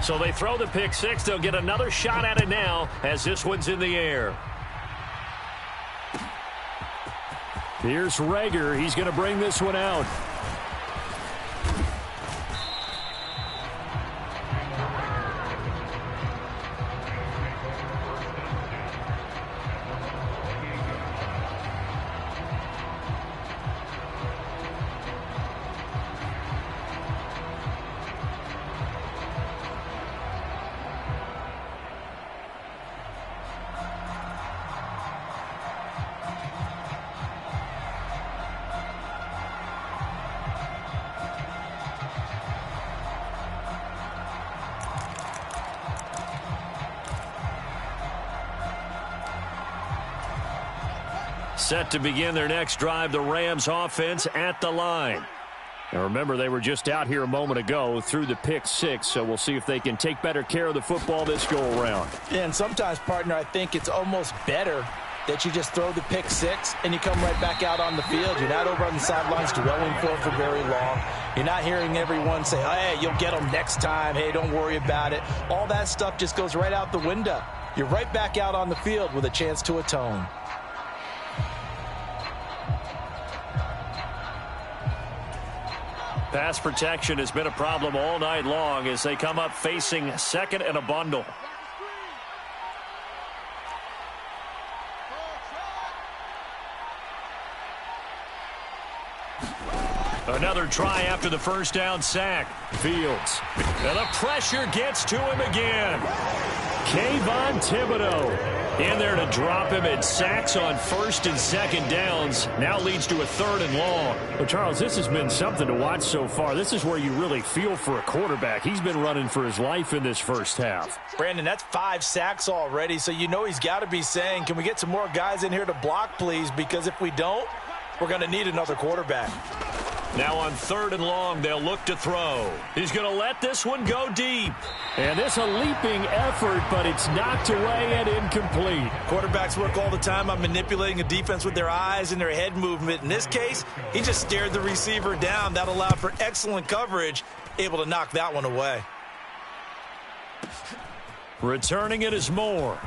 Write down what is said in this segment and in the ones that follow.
So they throw the pick six. They'll get another shot at it now as this one's in the air. Here's Reagor. He's going to bring this one out. Set to begin their next drive, the Rams offense at the line. Now remember, they were just out here a moment ago through the pick six, so we'll see if they can take better care of the football this go-around. Yeah, and sometimes, partner, I think it's almost better that you just throw the pick six and you come right back out on the field. You're not over on the sidelines dwelling for very long. You're not hearing everyone say, hey, you'll get them next time. Hey, don't worry about it. All that stuff just goes right out the window. You're right back out on the field with a chance to atone. Pass protection has been a problem all night long as they come up facing second and a bundle. Another try after the first down sack. Fields. And the pressure gets to him again. Kayvon Thibodeaux in there to drop him, and sacks on first and second downs. Now leads to a third and long. Well, Charles, this has been something to watch so far. This is where you really feel for a quarterback. He's been running for his life in this first half. Brandon, that's 5 sacks already, so you know he's got to be saying, can we get some more guys in here to block, please? Because if we don't, we're going to need another quarterback. Now on third and long, they'll look to throw. He's going to let this one go deep. And it's a leaping effort, but it's knocked away and incomplete. Quarterbacks work all the time on manipulating a defense with their eyes and their head movement. In this case, he just stared the receiver down. That allowed for excellent coverage, able to knock that one away. Returning it is Moore.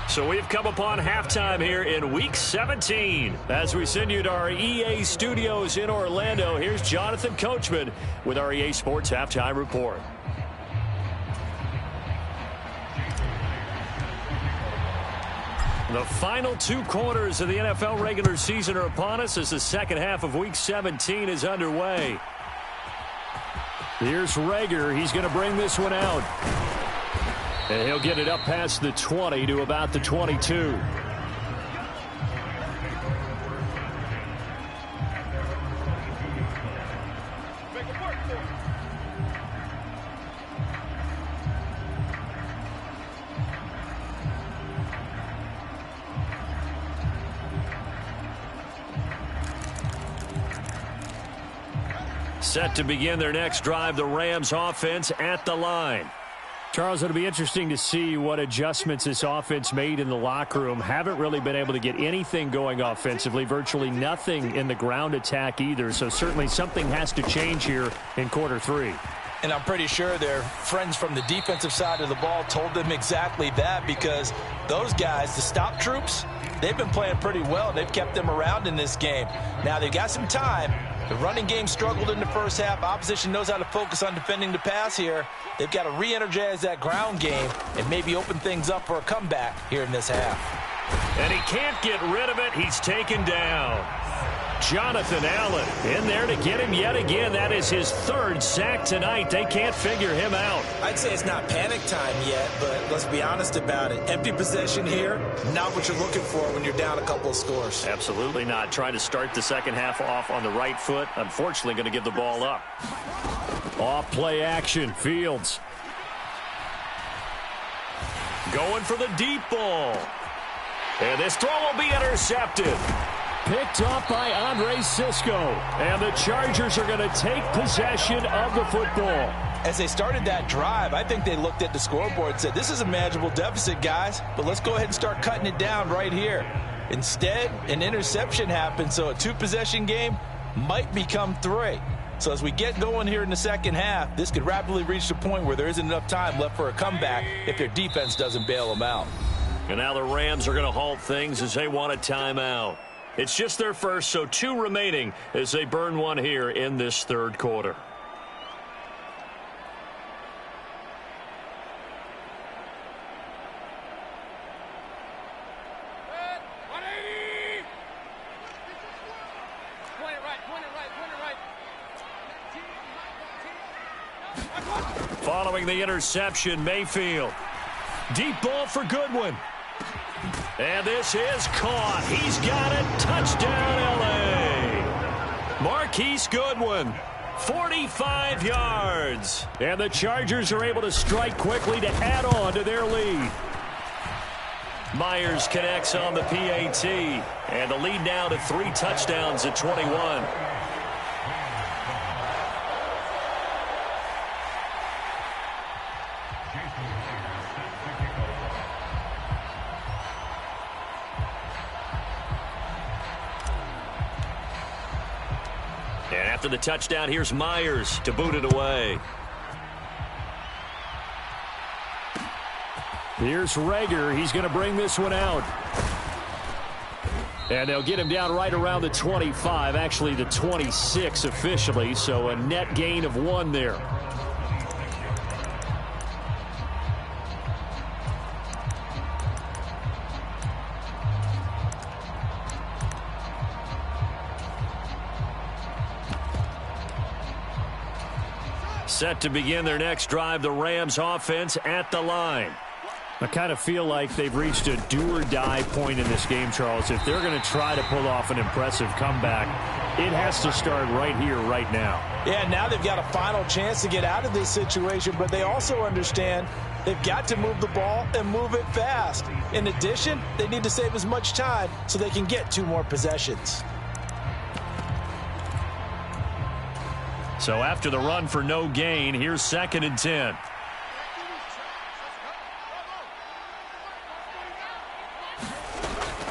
So we've come upon halftime here in Week 17. As we send you to our EA studios in Orlando, here's Jonathan Coachman with our EA Sports Halftime Report. The final 2 quarters of the NFL regular season are upon us as the second half of Week 17 is underway. Here's Reagor. He's going to bring this one out. And he'll get it up past the 20 to about the 22. Set to begin their next drive, the Rams offense at the line. Charles, it'll be interesting to see what adjustments this offense made in the locker room. Haven't really been able to get anything going offensively, virtually nothing in the ground attack either. So certainly something has to change here in quarter 3. And I'm pretty sure their friends from the defensive side of the ball told them exactly that, because those guys, the stop troops, they've been playing pretty well. They've kept them around in this game. Now they've got some time. The running game struggled in the first half. Opposition knows how to focus on defending the pass here. They've got to re-energize that ground game and maybe open things up for a comeback here in this half. And he can't get rid of it. He's taken down. Jonathan Allen in there to get him yet again. That is his 3rd sack tonight. They can't figure him out. I'd say it's not panic time yet, but let's be honest about it. Empty possession here, not what you're looking for when you're down a couple of scores. Absolutely not. Trying to start the second half off on the right foot. Unfortunately, going to give the ball up. Off play action. Fields. Going for the deep ball. And this throw will be intercepted. Picked off by Andre Cisco. And the Chargers are going to take possession of the football. As they started that drive, I think they looked at the scoreboard and said, this is a manageable deficit, guys, but let's go ahead and start cutting it down right here. Instead, an interception happened, so a 2-possession game might become 3. So as we get going here in the second half, this could rapidly reach the point where there isn't enough time left for a comeback if their defense doesn't bail them out. And now the Rams are going to halt things as they want a timeout. It's just their first, so 2 remaining as they burn one here in this third quarter. Following the interception, Mayfield. Deep ball for Goodwin. And this is caught. He's got it. Touchdown, L.A. Marquise Goodwin, 45 yards. And the Chargers are able to strike quickly to add on to their lead. Myers connects on the PAT. And the lead now to 3 touchdowns at 21. And after the touchdown, here's Myers to boot it away. Here's Reagor. He's going to bring this one out. And they'll get him down right around the 25, actually the 26 officially, so a net gain of 1 there. Set to begin their next drive, the Rams offense at the line. I kind of feel like they've reached a do-or-die point in this game, Charles. If they're going to try to pull off an impressive comeback, it has to start right here, right now. Yeah, now they've got a final chance to get out of this situation, but they also understand they've got to move the ball and move it fast. In addition, they need to save as much time so they can get 2 more possessions. So after the run for no gain, here's 2nd and 10.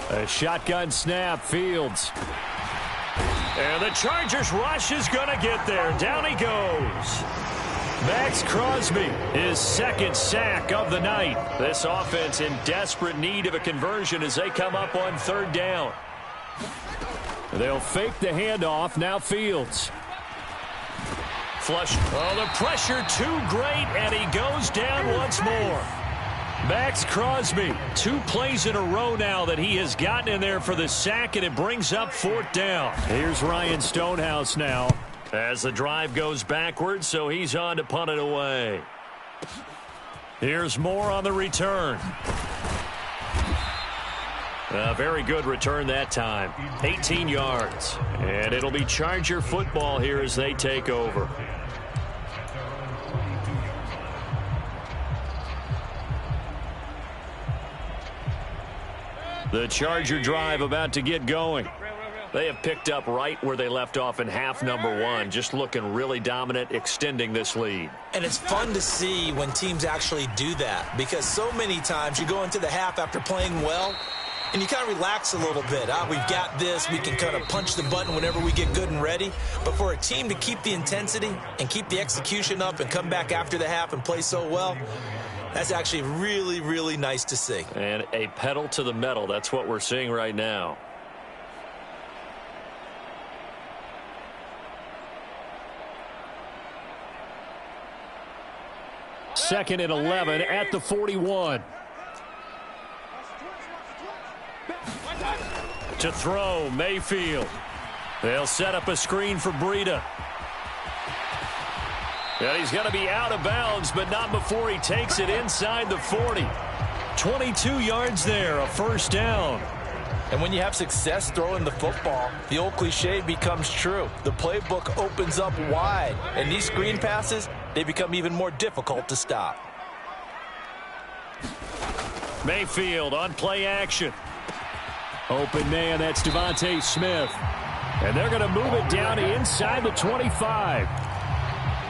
A shotgun snap, Fields. And the Chargers rush is going to get there. Down he goes. Maxx Crosby, his 2nd sack of the night. This offense in desperate need of a conversion as they come up on 3rd down. They'll fake the handoff. Now Fields. Flush. Oh, the pressure too great, and he goes down once more. Maxx Crosby, 2 plays in a row now that he has gotten in there for the sack, and it brings up 4th down. Here's Ryan Stonehouse now as the drive goes backwards, so he's on to punt it away. Here's Moore on the return. A very good return that time. 18 yards. And it'll be Charger football here as they take over. The Charger drive about to get going. They have picked up right where they left off in half number 1, just looking really dominant, extending this lead. And it's fun to see when teams actually do that, because so many times you go into the half after playing well, and you kind of relax a little bit. We've got this. We can kind of punch the button whenever we get good and ready. But for a team to keep the intensity and keep the execution up and come back after the half and play so well, that's actually really, really nice to see. And a pedal to the metal. That's what we're seeing right now. Second and 11 at the 41. To throw, Mayfield. They'll set up a screen for Breida. And he's going to be out of bounds, but not before he takes it inside the 40. 22 yards there, a 1st down. And when you have success throwing the football, the old cliche becomes true. The playbook opens up wide, and these screen passes, they become even more difficult to stop. Mayfield on play action. Open man, that's Devontae Smith. And they're going to move it down inside the 25.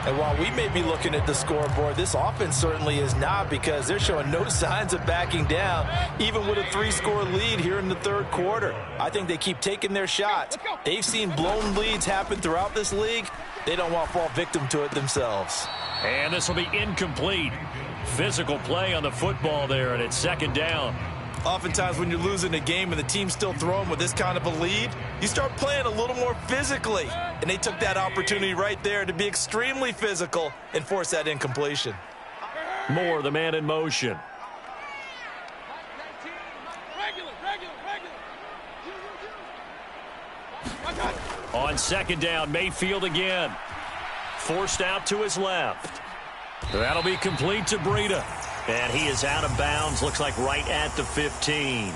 And while we may be looking at the scoreboard, this offense certainly is not, because they're showing no signs of backing down, even with a 3-score lead here in the third quarter. I think they keep taking their shots. They've seen blown leads happen throughout this league. They don't want to fall victim to it themselves. And this will be incomplete. Physical play on the football there, and it's second down. Oftentimes when you're losing a game and the team's still throwing with this kind of a lead, you start playing a little more physically. And they took that opportunity right there to be extremely physical and force that incompletion. Moore, the man in motion. On second down, Mayfield again. Forced out to his left. That'll be complete to Breida. And he is out of bounds, looks like right at the 15.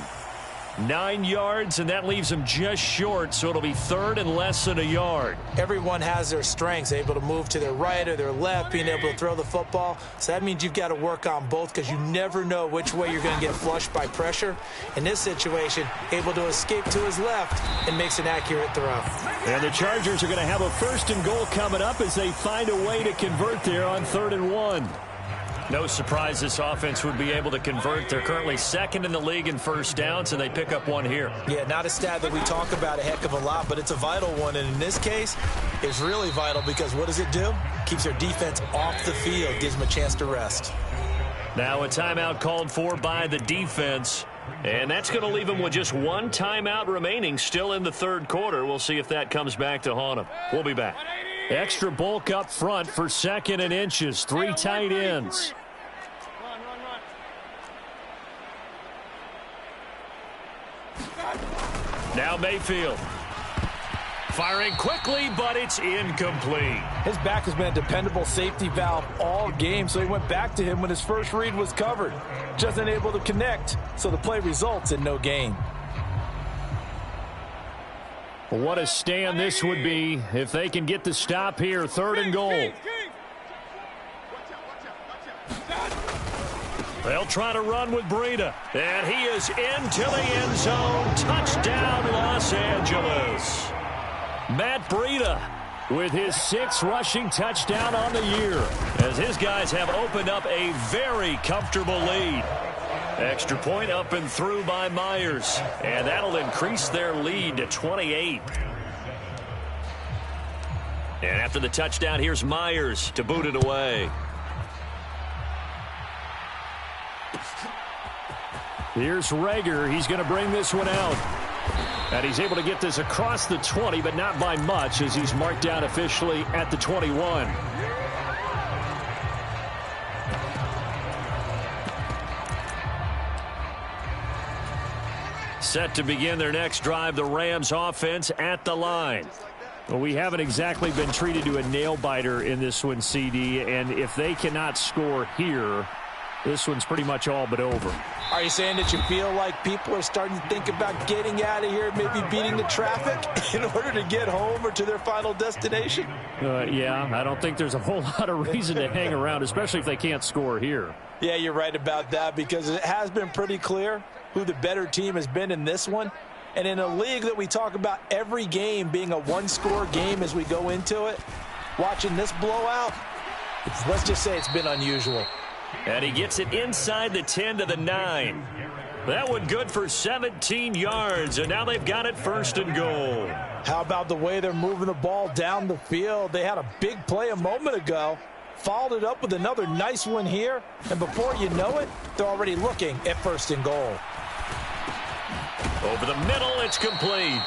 9 yards, and that leaves him just short, so it'll be third and less than a yard. Everyone has their strengths, able to move to their right or their left, being able to throw the football. So that means you've got to work on both, because you never know which way you're going to get flushed by pressure. In this situation, able to escape to his left and makes an accurate throw. And the Chargers are going to have a first and goal coming up as they find a way to convert there on 3rd and 1. No surprise this offense would be able to convert. They're currently second in the league in first downs, and they pick up one here. Yeah, not a stat that we talk about a heck of a lot, but it's a vital one. And in this case, it's really vital, because what does it do? Keeps their defense off the field, gives them a chance to rest. Now a timeout called for by the defense, and that's going to leave them with just one timeout remaining still in the third quarter. We'll see if that comes back to haunt them. We'll be back. Extra bulk up front for 2nd and inches. 3 tight ends. Now Mayfield. Firing quickly, but it's incomplete. His back has been a dependable safety valve all game, so he went back to him when his first read was covered. Just unable to connect, so the play results in no gain. What a stand this would be if they can get the stop here. 3rd and goal. They'll try to run with Breida. And he is into the end zone. Touchdown, Los Angeles. Matt Breida with his 6th rushing touchdown on the year, as his guys have opened up a very comfortable lead. Extra point up and through by Myers, and that'll increase their lead to 28. And after the touchdown, here's Myers to boot it away. Here's Reagor. He's going to bring this one out. And he's able to get this across the 20, but not by much, as he's marked down officially at the 21. Set to begin their next drive, the Rams offense at the line. Well, we haven't exactly been treated to a nail-biter in this one, CD, and if they cannot score here, this one's pretty much all but over. Are you saying that you feel like people are starting to think about getting out of here, maybe beating the traffic in order to get home or to their final destination? Yeah, I don't think there's a whole lot of reason to hang around, especially if they can't score here. Yeah, you're right about that, because it has been pretty clear who the better team has been in this one. And in a league that we talk about every game being a one-score game as we go into it, watching this blowout, let's just say it's been unusual. And he gets it inside the 10 to the 9. That one good for 17 yards, and now they've got it 1st and goal. How about the way they're moving the ball down the field? They had a big play a moment ago, followed it up with another nice one here, and before you know it, they're already looking at 1st and goal. Over the middle, it's complete.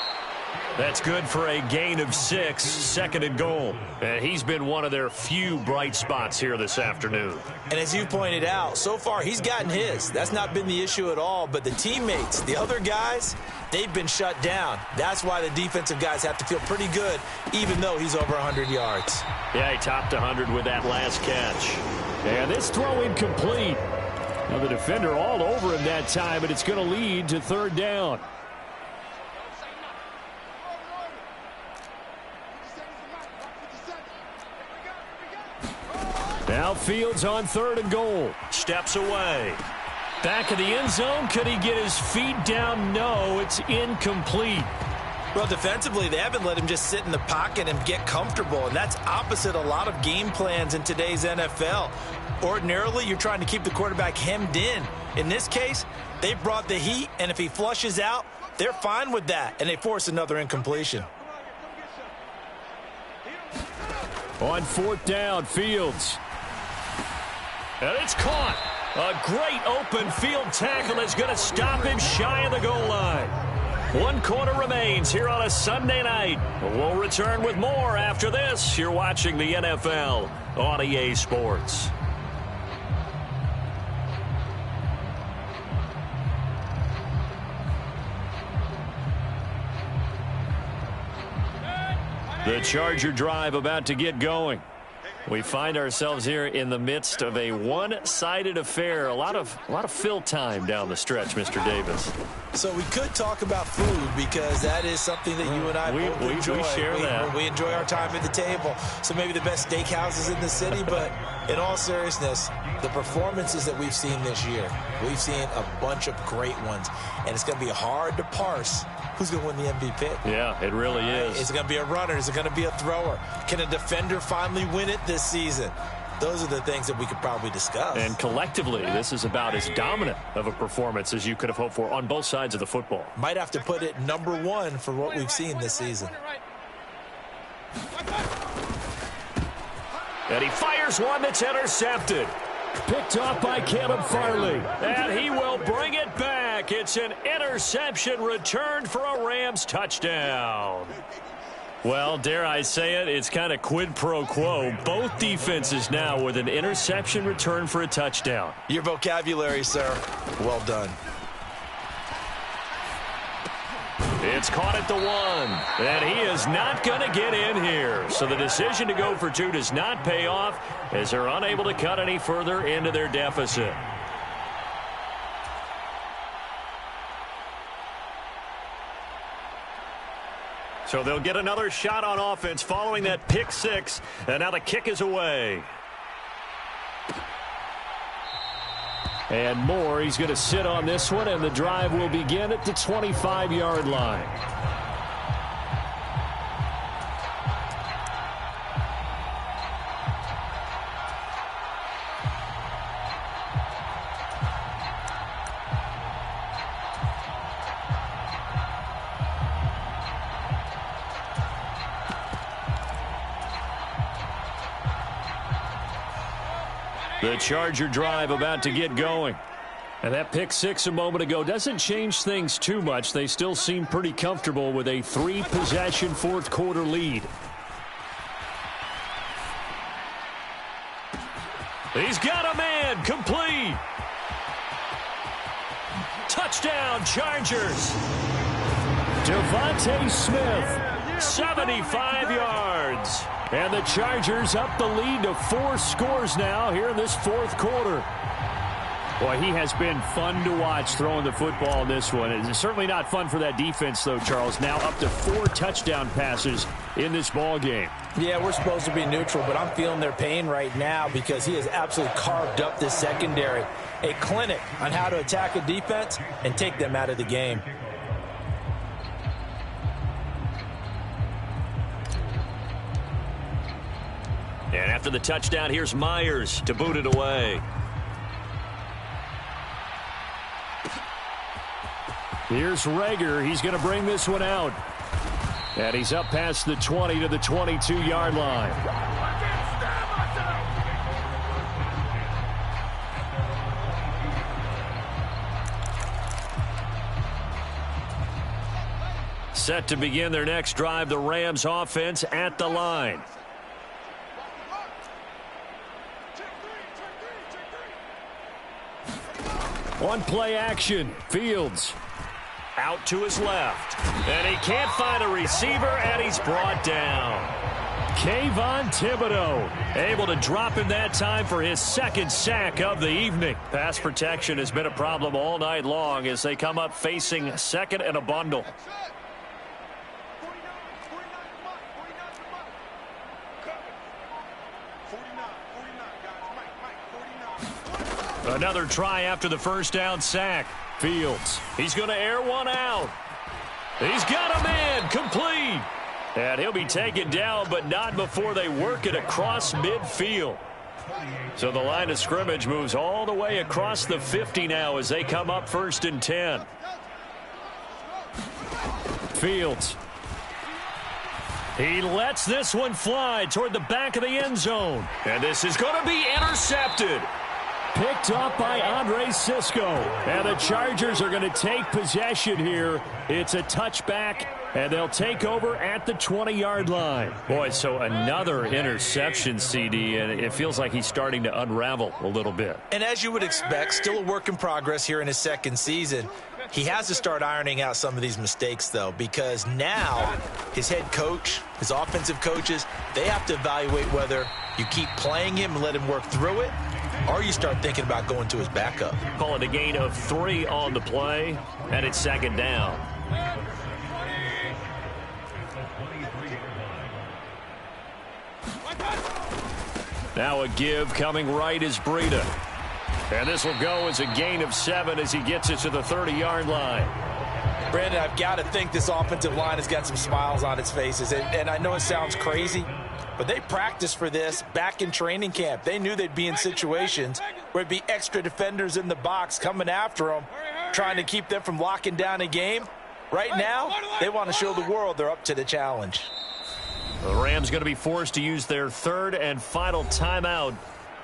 That's good for a gain of 6, 2nd and goal. And he's been one of their few bright spots here this afternoon. And as you pointed out, so far he's gotten his. That's not been the issue at all. But the teammates, the other guys, they've been shut down. That's why the defensive guys have to feel pretty good, even though he's over 100 yards. Yeah, he topped 100 with that last catch. And this throw incomplete. Now the defender all over him that time, and it's going to lead to 3rd down. Now Fields on 3rd and goal. Steps away. Back of the end zone. Could he get his feet down? No, it's incomplete. Well, defensively, they haven't let him just sit in the pocket and get comfortable, and that's opposite a lot of game plans in today's NFL. Ordinarily, you're trying to keep the quarterback hemmed in. In this case, they brought the heat, and if he flushes out, they're fine with that, and they force another incompletion. On 4th down, Fields. And it's caught. A great open field tackle is going to stop him shy of the goal line. 1 quarter remains here on a Sunday night. We'll return with more after this. You're watching the NFL on EA Sports. The Charger drive about to get going. We find ourselves here in the midst of a one-sided affair. A lot of fill time down the stretch, Mr. Davis. So we could talk about food because that is something that you and I both enjoy. We share that. We enjoy our time at the table. So maybe the best steakhouses in the city, but in all seriousness, the performances that we've seen this year, we've seen a bunch of great ones, and it's going to be hard to parse who's going to win the MVP. Yeah, it really is. Is it going to be a runner? Is it going to be a thrower? Can a defender finally win it this season? Those are the things that we could probably discuss. And collectively, this is about as dominant of a performance as you could have hoped for on both sides of the football. Might have to put it #1 for what we've seen this season. And he fires one that's intercepted. Picked off by Caleb Farley. And he will bring it back. It's an interception returned for a Rams touchdown. Well, dare I say it, it's kind of quid pro quo. Both defenses now with an interception return for a touchdown. Your vocabulary, sir. Well done. It's caught at the 1, and he is not going to get in here. So the decision to go for 2 does not pay off as they're unable to cut any further into their deficit. So they'll get another shot on offense following that pick 6, and now the kick is away. And Moore, he's going to sit on this one, and the drive will begin at the 25-yard line. The Charger drive about to get going. And that pick 6 a moment ago doesn't change things too much. They still seem pretty comfortable with a 3-possession 4th quarter lead. He's got a man, complete. Touchdown, Chargers. Devontae Smith, 75 yards. And the Chargers up the lead to 4 scores now here in this 4th quarter. Boy, he has been fun to watch throwing the football in this one. It's certainly not fun for that defense, though, Charles. Now up to 4 touchdown passes in this ball game. Yeah, we're supposed to be neutral, but I'm feeling their pain right now because he has absolutely carved up this secondary. A clinic on how to attack a defense and take them out of the game. And after the touchdown, here's Myers to boot it away. Here's Reagor. He's going to bring this one out. And he's up past the 20 to the 22-yard line. Set to begin their next drive, the Rams offense at the line. One play action. Fields out to his left. And he can't find a receiver, and he's brought down. Kayvon Thibodeaux able to drop him that time for his 2nd sack of the evening. Pass protection has been a problem all night long as they come up facing 2nd and a bundle. Another try after the 1st down sack. Fields, he's going to air one out. He's got a man, complete. And he'll be taken down, but not before they work it across midfield. So the line of scrimmage moves all the way across the 50 now as they come up 1st and 10. Fields. He lets this one fly toward the back of the end zone. And this is going to be intercepted. Picked up by Andre Cisco. And the Chargers are going to take possession here. It's a touchback, and they'll take over at the 20-yard line. Boy, so another interception, CD, and it feels like he's starting to unravel a little bit. And as you would expect, still a work in progress here in his second season. He has to start ironing out some of these mistakes, though, because now his head coach, his offensive coaches, they have to evaluate whether you keep playing him and let him work through it, or you start thinking about going to his backup. Call it a gain of 3 on the play, and it's 2nd down. Now a give coming right is Breida. And this will go as a gain of 7 as he gets it to the 30-yard line. Brandon, I've got to think this offensive line has got some smiles on its faces. And I know it sounds crazy, but they practiced for this back in training camp. They knew they'd be in situations where it'd be extra defenders in the box coming after them, trying to keep them from locking down a game. Right now, they want to show the world they're up to the challenge. The Rams going to be forced to use their 3rd and final timeout.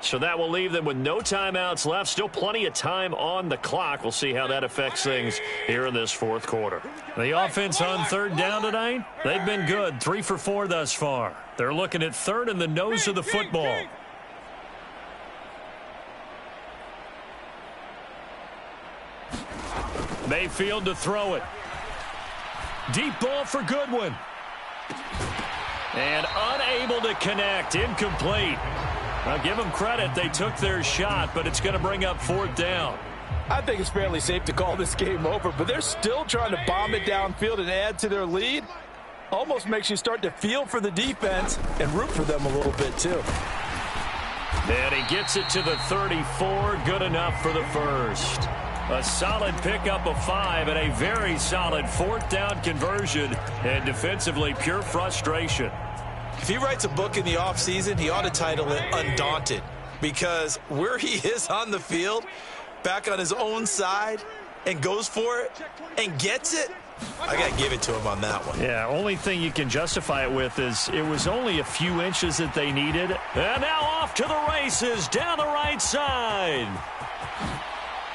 So that will leave them with no timeouts left. Still plenty of time on the clock. We'll see how that affects things here in this 4th quarter. The offense on 3rd down tonight, they've been good. 3 for 4 thus far. They're looking at 3rd in the nose of the football. Mayfield to throw it. Deep ball for Goodwin. And unable to connect. Incomplete. I'll give them credit. They took their shot, but it's going to bring up 4th down. I think it's fairly safe to call this game over, but they're still trying to bomb it downfield and add to their lead. Almost makes you start to feel for the defense and root for them a little bit, too. And he gets it to the 34. Good enough for the first. A solid pickup of 5 and a very solid 4th down conversion. And defensively, pure frustration. If he writes a book in the offseason, he ought to title it Undaunted, because where he is on the field, back on his own side, and goes for it and gets it, I got to give it to him on that one. Yeah, only thing you can justify it with is it was only a few inches that they needed. And now off to the races down the right side.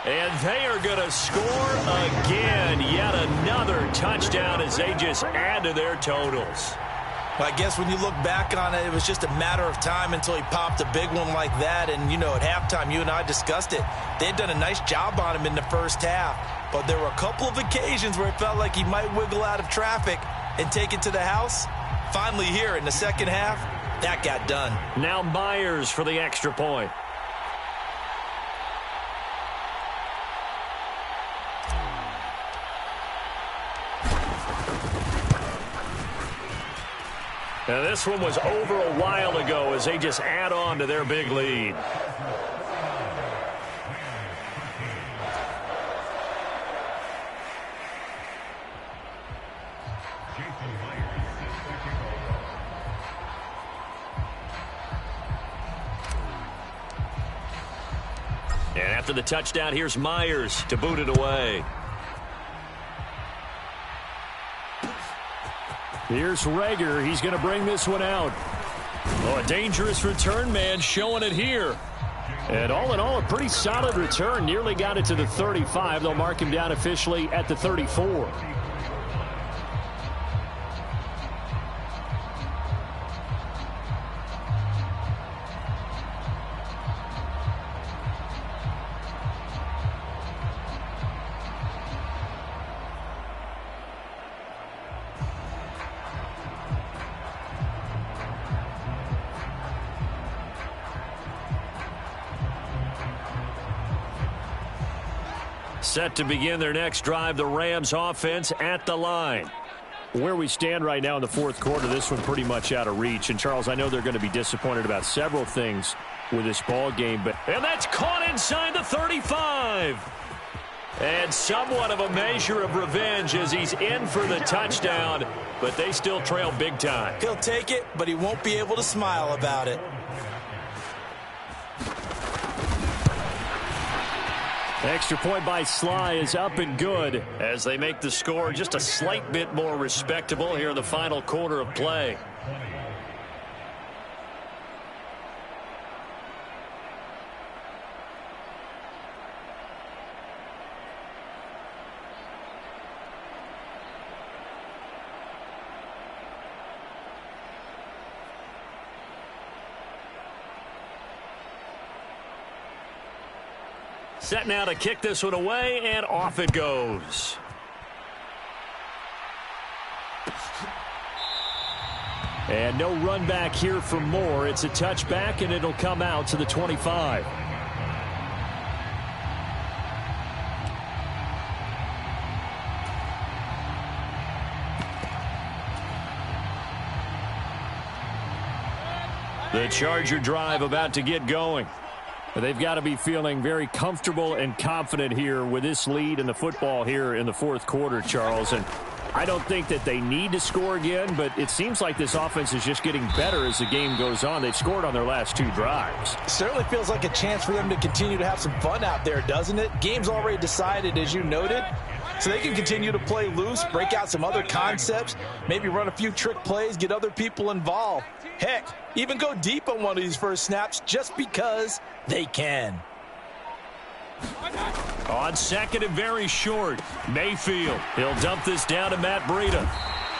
And they are going to score again. Yet another touchdown as they just add to their totals. I guess when you look back on it, it was just a matter of time until he popped a big one like that. And, you know, at halftime, you and I discussed it. They had done a nice job on him in the first half. But there were a couple of occasions where it felt like he might wiggle out of traffic and take it to the house. Finally here in the second half, that got done. Now Myers for the extra point. Now this one was over a while ago as they just add on to their big lead. And after the touchdown, here's Myers to boot it away. Here's Reagor. He's going to bring this one out. Oh, a dangerous return man showing it here. And all in all, a pretty solid return. Nearly got it to the 35. They'll mark him down officially at the 34. Set to begin their next drive, the Rams offense at the line. Where we stand right now in the 4th quarter, this one pretty much out of reach. And, Charles, I know they're going to be disappointed about several things with this ball game. And that's caught inside the 35. And somewhat of a measure of revenge as he's in for the touchdown, but they still trail big time. He'll take it, but he won't be able to smile about it. Extra point by Sly is up and good as they make the score just a slight bit more respectable here in the final quarter of play. Set now to kick this one away, and off it goes. And no run back here for Moore. It's a touchback, and it'll come out to the 25. The Charger drive about to get going. They've got to be feeling very comfortable and confident here with this lead in the football here in the fourth quarter, Charles. And I don't think that they need to score again, but it seems like this offense is just getting better as the game goes on. They've scored on their last two drives. Certainly feels like a chance for them to continue to have some fun out there, doesn't it? Game's already decided, as you noted, so they can continue to play loose, break out some other concepts, maybe run a few trick plays, get other people involved. Heck, even go deep on one of these first snaps just because they can. On second and very short, Mayfield. He'll dump this down to Matt Breida.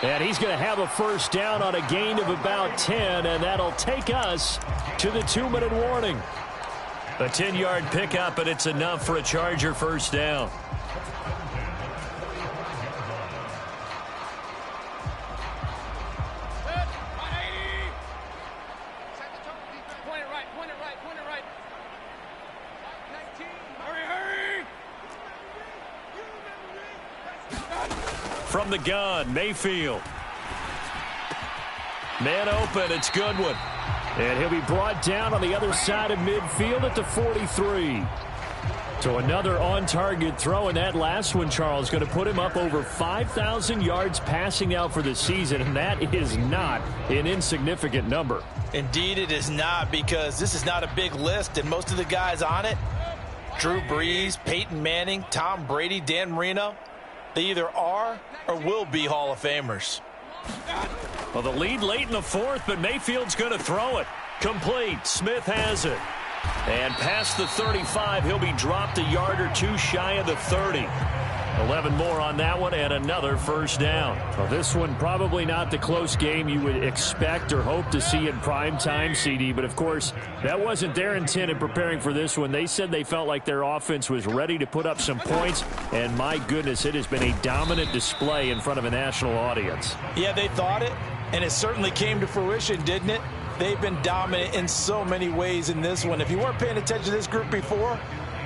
And he's going to have a first down on a gain of about 10, and that'll take us to the 2-minute warning. A 10-yard pickup, and it's enough for a Charger first down. From the gun, Mayfield. Man open, it's Goodwin. And he'll be brought down on the other side of midfield at the 43. So another on-target throw, and that last one, Charles, going to put him up over 5,000 yards passing out for the season, and that is not an insignificant number. Indeed it is not, because this is not a big list, and most of the guys on it, Drew Brees, Peyton Manning, Tom Brady, Dan Marino, they either are or will be Hall of Famers. Well, the lead late in the fourth, but Mayfield's going to throw it. Complete. Smith has it. And past the 35, he'll be dropped a yard or two shy of the 30. 11 more on that one, and another first down. Well, this one probably not the close game you would expect or hope to see in prime time, CD. But, of course, that wasn't their intent in preparing for this one. They said they felt like their offense was ready to put up some points. And, my goodness, it has been a dominant display in front of a national audience. Yeah, they thought it, and it certainly came to fruition, didn't it? They've been dominant in so many ways in this one. If you weren't paying attention to this group before,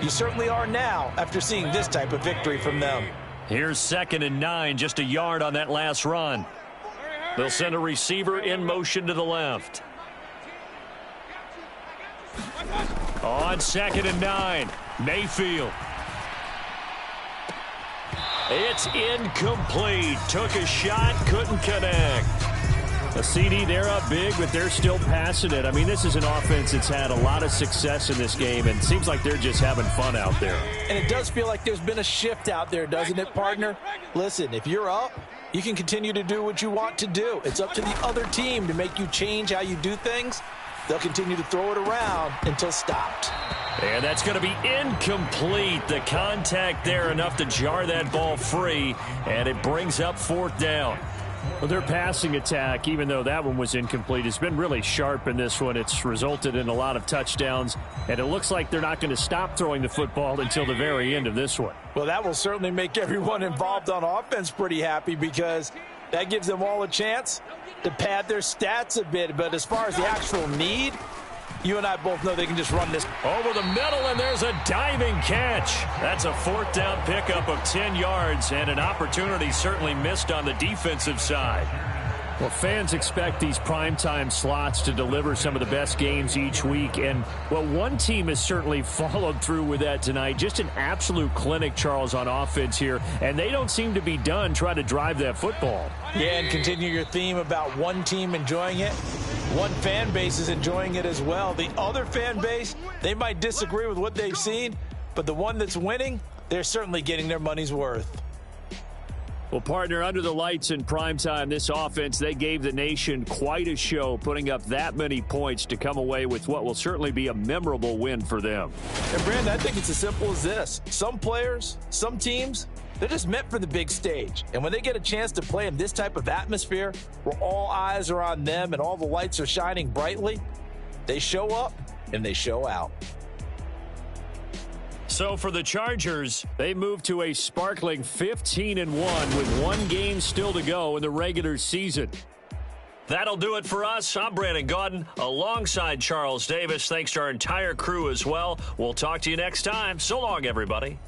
you certainly are now after seeing this type of victory from them. Here's 2nd and 9, just a yard on that last run. They'll send a receiver in motion to the left. On 2nd and 9, Mayfield. It's incomplete. Took a shot, couldn't connect. A CD, they're up big, but they're still passing it. I mean, this is an offense that's had a lot of success in this game, and it seems like they're just having fun out there. And it does feel like there's been a shift out there, doesn't it, partner? Listen, if you're up, you can continue to do what you want to do. It's up to the other team to make you change how you do things. They'll continue to throw it around until stopped. And that's going to be incomplete. The contact there enough to jar that ball free, and it brings up 4th down. Well, their passing attack, even though that one was incomplete, has been really sharp in this one. It's resulted in a lot of touchdowns, and it looks like they're not going to stop throwing the football until the very end of this one. Well, that will certainly make everyone involved on offense pretty happy, because that gives them all a chance to pad their stats a bit. But as far as the actual need, you and I both know they can just run this over the middle, and there's a diving catch. That's a 4th down pickup of 10 yards, and an opportunity certainly missed on the defensive side. Well, fans expect these primetime slots to deliver some of the best games each week. And, well, one team has certainly followed through with that tonight. Just an absolute clinic, Charles, on offense here. And they don't seem to be done trying to drive that football. Yeah, and continue your theme about one team enjoying it. One fan base is enjoying it as well. The other fan base, they might disagree with what they've seen, but the one that's winning, they're certainly getting their money's worth. Well, partner, under the lights in primetime, this offense, they gave the nation quite a show, putting up that many points to come away with what will certainly be a memorable win for them. And, Brandon, I think it's as simple as this. Some players, some teams, they're just meant for the big stage. And when they get a chance to play in this type of atmosphere where all eyes are on them and all the lights are shining brightly, they show up and they show out. So for the Chargers, they move to a sparkling 15-1 with one game still to go in the regular season. That'll do it for us. I'm Brandon Gaudin alongside Charles Davis. Thanks to our entire crew as well. We'll talk to you next time. So long, everybody.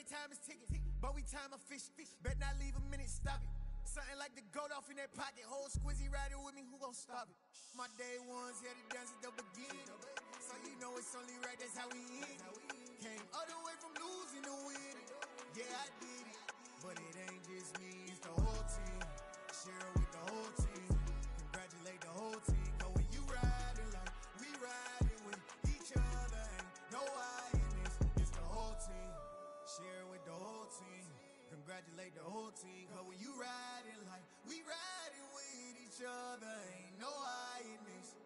Time is ticking, but we time a fish. Bet not leave a minute, stop it. Something like the goat off in that pocket. Whole squizzy riding with me, who gon' stop it? My day ones here to dance at the beginning. So you know it's only right, that's how we end. Came all the way from losing to winning. Yeah, I did it, but it ain't just me, it's the whole team. Share it with the whole team. Congratulate the whole team. Cause when you riding like we riding with each other, ain't no I in this, it's the whole team. Share with the whole team. Congratulate the whole team. Cause when you riding like we riding with each other, ain't no I in this.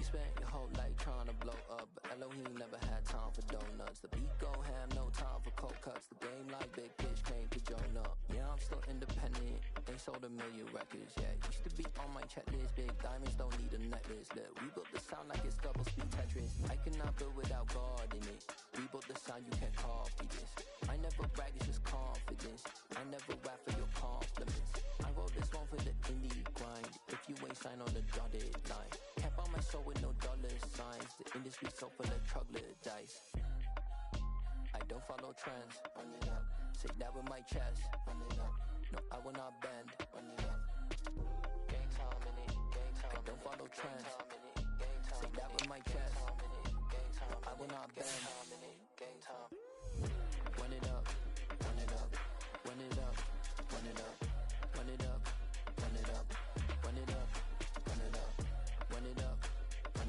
Spent your whole life trying to blow up, but Elohim never had time for donuts. The beat go ham, no time for cold cuts. The game like Big Pitch came to Jonah. Yeah, I'm still independent, they sold 1 million records. Yeah, used to be on my checklist. Big diamonds don't need a necklace. Look, we built the sound like it's double speed Tetris. I cannot build without God in it. We built the sound, you can't copy this. I never brag, it's just confidence. I never rap for your compliments. I wrote this one for the indie grind. If you ain't signed on the dotted line, can't buy my soul with no dollar signs. The industry so full of troglodytes. I don't follow trends. Run it up. Say that with my chest. Run it up. No, I will not bend. Run it up. Gang time in it. Gang time. I don't follow trends. Say that with my chest. No, I will not bend. Gang time. Run it up. Run it up. Run it up. Run it up. Run it up. Run it up. Run it up. Run it up. Run it up. Run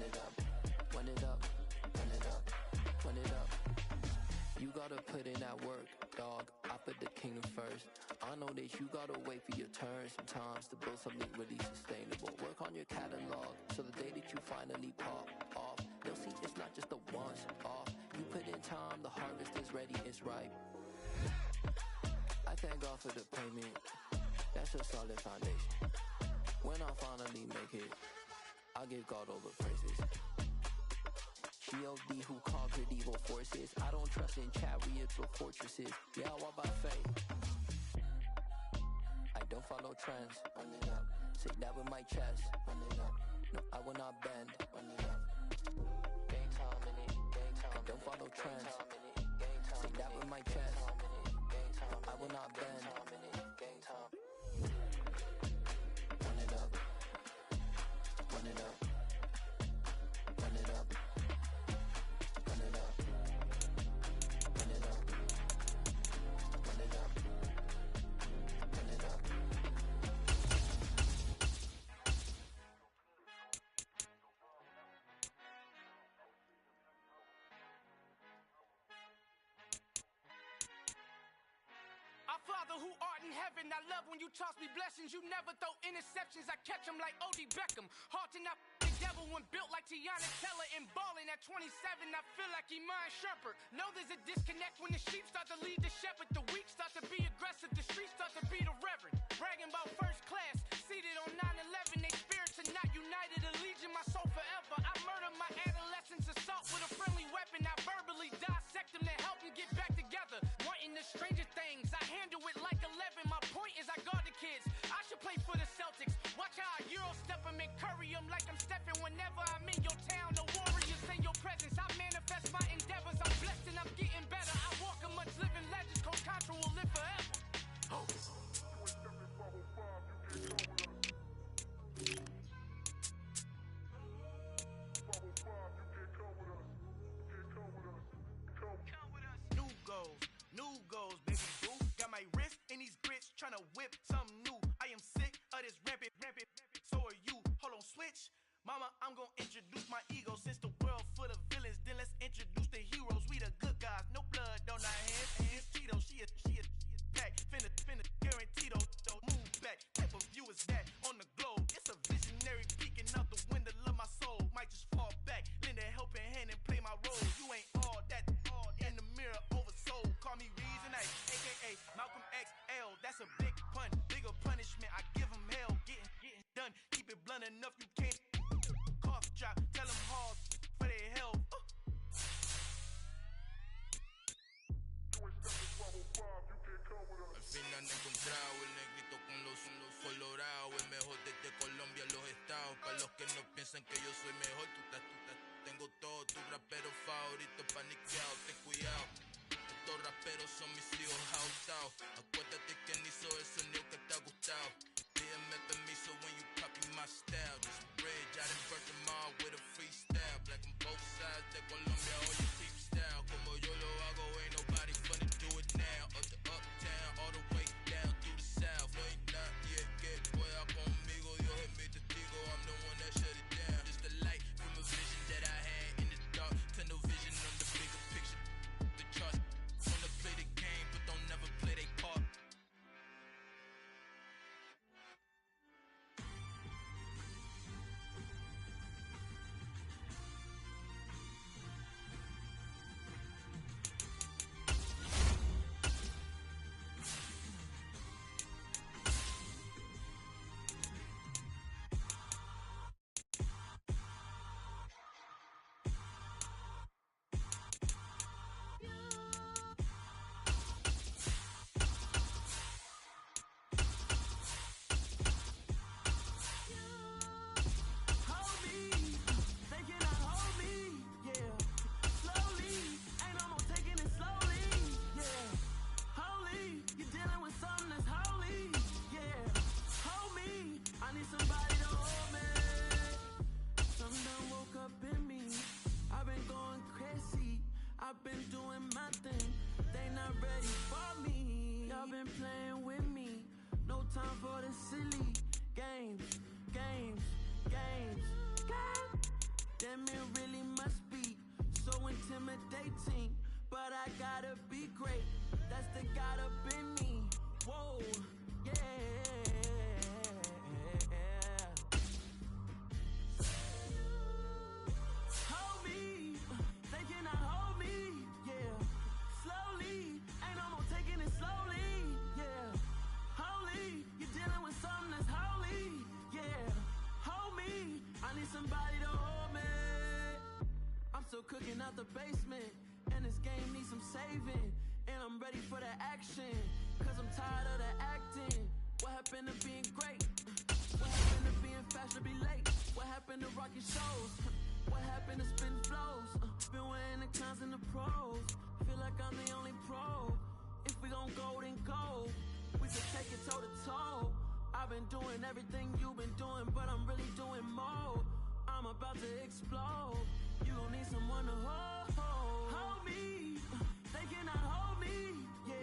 it up, run it up, run it up, run it up. You gotta put in that work, dog. I put the king first. I know that you gotta wait for your turn sometimes to build something really sustainable. Work on your catalog, so the day that you finally pop off, they'll see it's not just a once off. You put in time, the harvest is ready, it's ripe. I thank God for the payment, that's a solid foundation. When I finally make it, I give God all the praises. G.O.D. who conquered evil forces. I don't trust in chariots or fortresses. Yeah, I walk by faith. I don't follow trends. Run it up. Say that with my chest. Run it up. No, I will not bend. Run it up. Gang time in it. Gang time. I don't follow trends. Say that with my chest. I will not bend. Gang time. Run it up. Run it up. Run it up. Run it up. Run it up. Run it up. Run it up. Our Father who art in heaven, I love when you toss me blessings. You never throw interceptions, I catch them like O.D. Beckham. Halting up the devil when built like Tiana Teller and balling at 27, I feel like Iman Shumpert. Know there's a disconnect when the sheep start to lead the shepherd. The weak start to be aggressive, the streets start to be the reverend. Bragging about first class, seated on 9/11. They spirits are not united, a legion, my soul forever. I murder my adolescence, assault with a friendly weapon. I verbally dissect them to help them get back together. Wanting the stranger things, I handle it like 11. My point is I guard the kids. I should play for the Celtics. Watch how I Euro step them and curry them like I'm stepping. Whenever I'm in your town, the warriors in your presence. I manifest my endeavors. I'm blessed and I'm getting better. I walk amongst living legends. Coach Contra will live forever. Oh. New goals, baby boo. Got my wrist in these grits, tryna whip something new. I am sick of this rampant. So are you. Hold on, switch. Mama, I'm gonna introduce my ego. Since the world full of villains, then let's introduce the heroes. We the good guys, no blood on our hands. Tito, she is pack. Finna, guaranteed though. Move back. Type of view is that on the globe? It's a visionary peeking out the window of my soul. Might just fall back, lend a helping hand and play my role. You ain't all that in the mirror oversold. Call me Reason A, aka Malcolm XL. That's a big pun, bigger punishment. I give him hell, getting done. Keep it blunt enough, you can't cough drop. Tell them hard for their health. Al fin han encontrado el negrito con los colorados, el mejor desde Colombia a los estados. Para los que no piensan que yo soy mejor, tengo todo, tu rapero favorito paniqueado, ten cuidado. Estos raperos son mis hijos ajustados. Acuérdate quién hizo el sonido que te ha gustado. Pídeme permiso when you copy my style. This bridge, I done burnt them all with a freestyle. Black on both sides de Colombia, all your peep style. Como yo lo hago, ain't nobody finna do it now. Up the uptown, all the way down through the south. No hay nadie que pueda conmigo, Dios es mi testigo. I'm the one that shut it down. Just the light from a vision that I had in the dark. Tunnel vision on the bigger picture. The charts wanna play the game, but don't never play their part. I've been doing my thing, they not ready for me. Y'all been playing with me, no time for the silly games. Damn, it really must be so intimidating. But I gotta be great. That's the God up in me. Whoa, yeah. Hold me, they cannot hold me, yeah. Slowly, ain't no more taking it slowly, yeah. Holy, you're dealing with something that's holy, yeah. Hold me, I need somebody to hold me. I'm still cooking out the basement, and this game needs some saving. And I'm ready for the action, cause I'm tired of the acting. What happened to being great? What happened to being fast to be late? What happened to rocking shows? What happened to spin flows? Been wearing the cons and the pros. Feel like I'm the only pro. If we gon' go, then go. We can take it toe to toe. I've been doing everything you've been doing, but I'm really doing more. I'm about to explode. You gon' need someone to hold. Hold me. They cannot hold me. Yeah.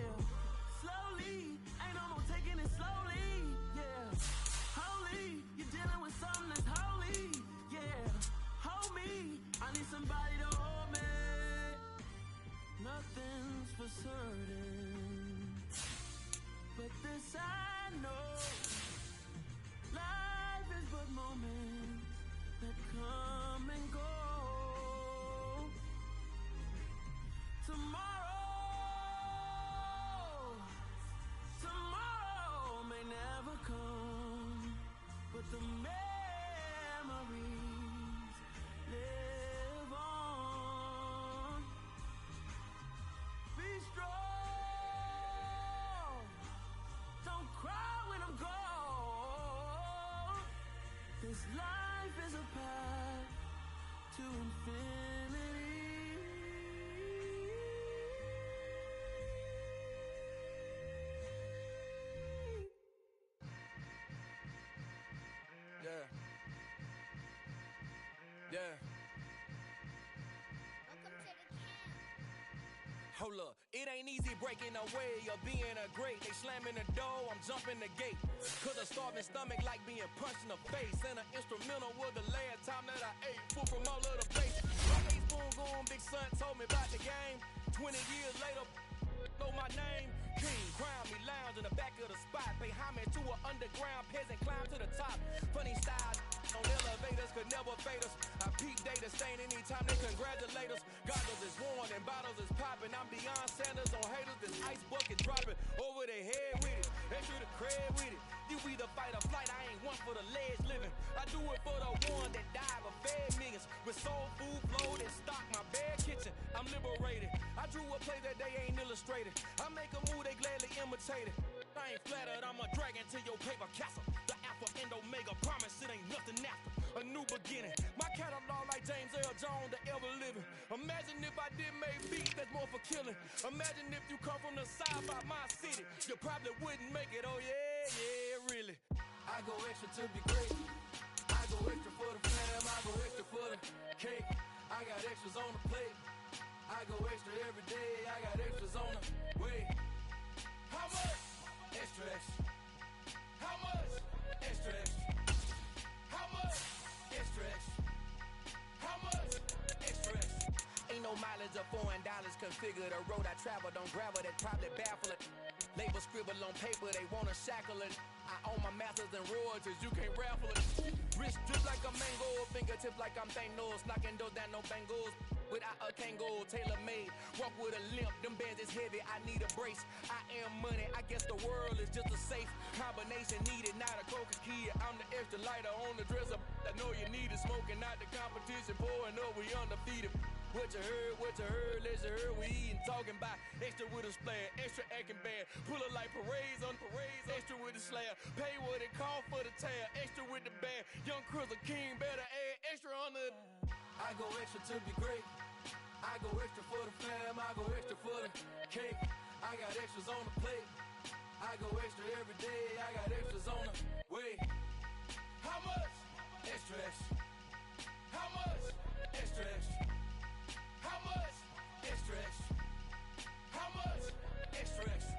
Slowly. Ain't no more taking it slowly. Yeah. Holy. You're dealing with something that's holy. Yeah. Hold me. I need somebody to hold me. Nothing's for certain, but this I know. Life is but moments that come and go. Tomorrow may never come, but the memories live on. Be strong, don't cry when I'm gone. This life is a path to infinity. Yeah. Hold up, it ain't easy breaking away or being a great. They slamming the door, I'm jumping the gate. Cause a starving stomach like being punched in the face. And an instrumental was the last time that I ate. Food from all of the base. Like a spoon going, big son told me about the game. 20 years later, know my name. King, crown me, lounge in the back of the spot. Pay homage to an underground peasant, climb to the top. Funny style on elevators could never fade us. I peep data stain anytime they congratulate us. Goggles is worn and bottles is popping. I'm beyond Sanders on haters. This ice bucket dropping over their head with it. Extra the cred with it. You either fight or flight. I ain't one for the ledge living. I do it for the one that died but fed millions. With soul food flowed and stocked my bare kitchen. I'm liberated. I drew a play that they ain't illustrated. I make a move they gladly imitate it. I ain't flattered, I'm a dragon to your paper castle. The Alpha and Omega, promise it ain't nothing after. A new beginning. My catalog like James Earl Jones, the ever living. Imagine if I did make beats that's more for killing. Imagine if you come from the south by my city. You probably wouldn't make it, oh yeah, yeah, really. I go extra to be great. I go extra for the fam, I go extra for the cake. I got extras on the plate. I go extra every day, I got extras on the way. How much? Extra, extra. How much? Extra, extra. How much? Extra, extra. How much? Extra, extra. Ain't no mileage of $4 configure the road I travel. Don't gravel, that probably baffle it. Label scribble on paper, they wanna shackle it. I own my masters and royalties, you can't raffle it. Wrist drip like a mango, fingertips like I'm Thanos. Knocking doors down, no bangles. Without a Kango, tailor-made. Walk with a limp, them bands is heavy, I need a brace. I am money, I guess the world is just a safe combination needed. Not a coca key, I'm the extra lighter on the dresser. I know you need it, smoking out the competition, pouring up, we undefeated. What you heard, let you heard, we eating, talking about extra with a splash, extra acting bad. Pull it like parades on parades, extra with the slab. Pay what it cost for the tab, extra with the bag. Young Crizzle King, better add extra on the. I go extra to be great. I go extra for the fam, I go extra for the cake. I got extras on the plate. I go extra every day, I got extras on the way. How much? Extra, extra. How much? Extra, extra. How much? Extra, extra. How much? Extra, extra.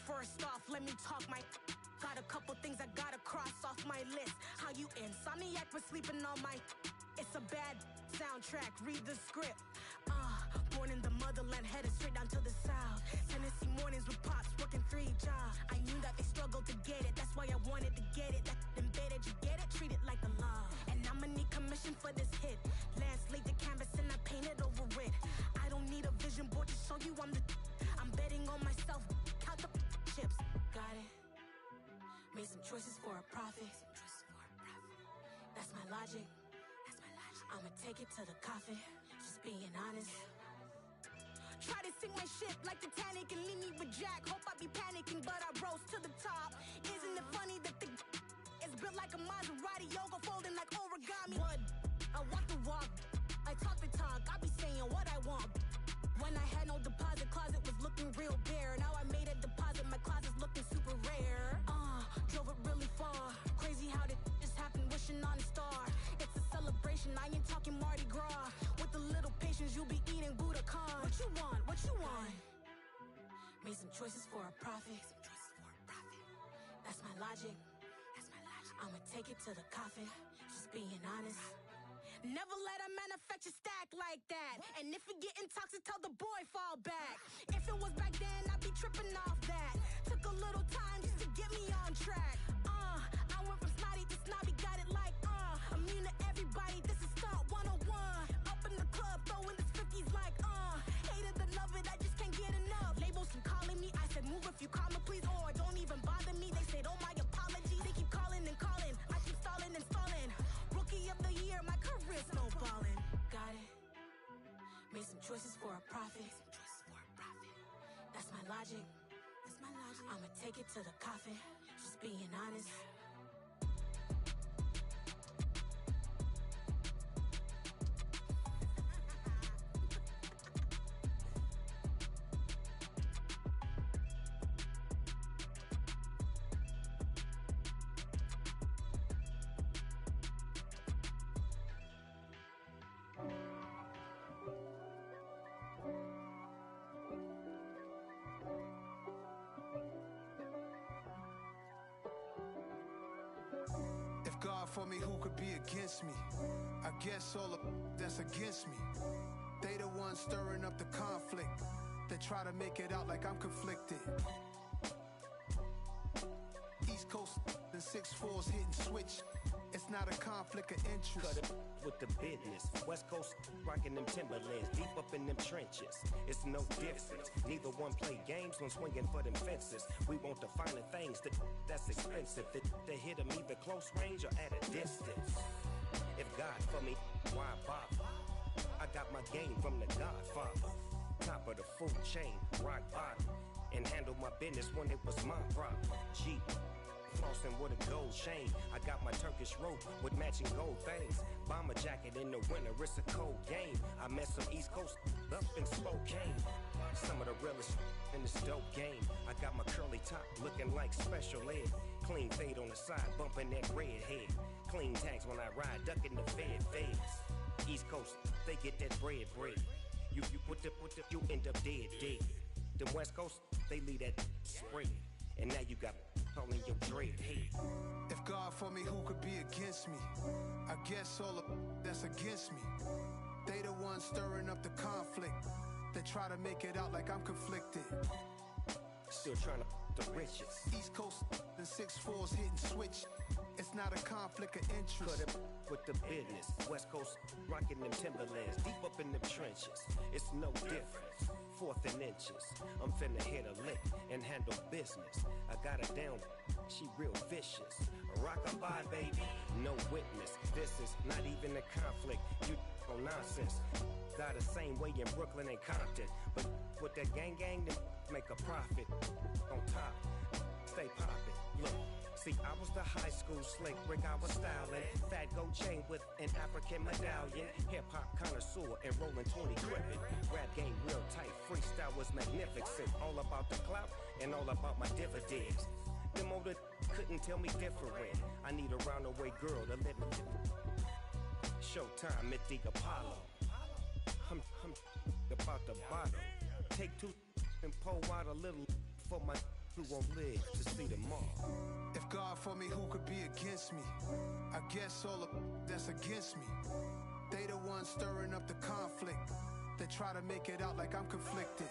First off, let me talk my. Got a couple things I gotta cross off my list. How you insomniac for sleeping on my. It's a bad soundtrack, read the script. Born in the motherland, headed straight down to the south. Tennessee mornings with pops, working 3 jobs. I knew that they struggled to get it, that's why I wanted to get it. That embedded, you get it, treat it like a law. And I'ma need commission for this hit. Lance laid the canvas and I painted over it. I don't need a vision board to show you I'm the. I'm betting on myself, count the chips. Got it. Made some choices for a profit. That's my logic. I'ma take it to the coffin, just being honest. Try to sink my ship like Titanic and leave me with Jack. Hope I be panicking, but I rose to the top. Isn't it funny that the is built like a Maserati, yoga folding like origami? What? I walk the walk, I talk the talk, I be saying what I want. When I had no deposit, closet was looking real bare. Now I made a deposit, my closet's looking super rare. Drove it really far. Crazy how did just happen, wishing on a star. It's a celebration, I ain't talking Mardi Gras. With a little patience, you'll be eating Budokan. What you want? What you want? Made some choices for a profit. That's my logic. I'ma take it to the coffin, just being honest. Never let a manufacture stack like that. And if it getting toxic, tell the boy fall back. If it was back then, I'd be tripping off that. Took a little time just to get me on track. I went from snotty to snobby, got it like immune to everybody, this is stunt 101. Up in the club, throwing this 50s like hate it or love it, I just can't get enough. Labels keep calling me, I said move if you call me please, or don't even bother me. They said oh my apologies, they keep calling and calling, I keep stalling and stalling. Rookie of the year, my career snowballing. Got it. Made some choices for a profit. That's my logic. I'ma take it to the coffin, just being honest. God for me, who could be against me? I guess all of that's against me. They the ones stirring up the conflict. They try to make it out like I'm conflicted. East Coast and 6'4's hitting switch. It's not a conflict of interest. Cut it with the business. West Coast rocking them Timberlands, deep up in them trenches. It's no difference. Neither one play games when swinging for them fences. We want the finer things that's expensive. That hit them either close range or at a distance. If God for me, why bother? I got my game from the Godfather. Top of the food chain, rock bottom. And handle my business when it was my problem. Jeep. Flossing with a gold chain. I got my Turkish rope with matching gold things. Bomber jacket in the winter, it's a cold game. I met some East Coast up in Spokane. Some of the realest in this dope game. I got my curly top looking like special ed. Clean fade on the side, bumping that red head. Clean tags when I ride, ducking the feds. East Coast, they get that bread. You put the, you end up dead. The West Coast, they leave that spread. And now you got calling your dread head. If God for me, who could be against me? I guess all of that's against me. They the ones stirring up the conflict. They try to make it out like I'm conflicted. Still trying to the riches. East Coast and 6'4's hitting switch. It's not a conflict of interest. Cut it with the business. West Coast rocking them Timberlands, deep up in them trenches. It's no difference. 4th and inches. I'm finna hit a lick and handle business. I got her down, she real vicious. Rock-a-bye, baby, no witness. This is not even a conflict. You on nonsense. Got the same way in Brooklyn and Compton. But with that gang, then make a profit. On top, stay poppin'. Look. See, I was the high school slick brick, I was styling. Fat gold chain with an African medallion. Hip-hop connoisseur and rolling 20 gripping. Rap game real tight, freestyle was magnificent. All about the clout and all about my dividends. Them older couldn't tell me different. I need a roundaway girl to let me Showtime, Mythic Apollo. I'm about the bottom. Take 2 and pour out a little for my who won't live to see tomorrow. If God for me, who could be against me? I guess all of that's against me. They the ones stirring up the conflict. They try to make it out like I'm conflicted.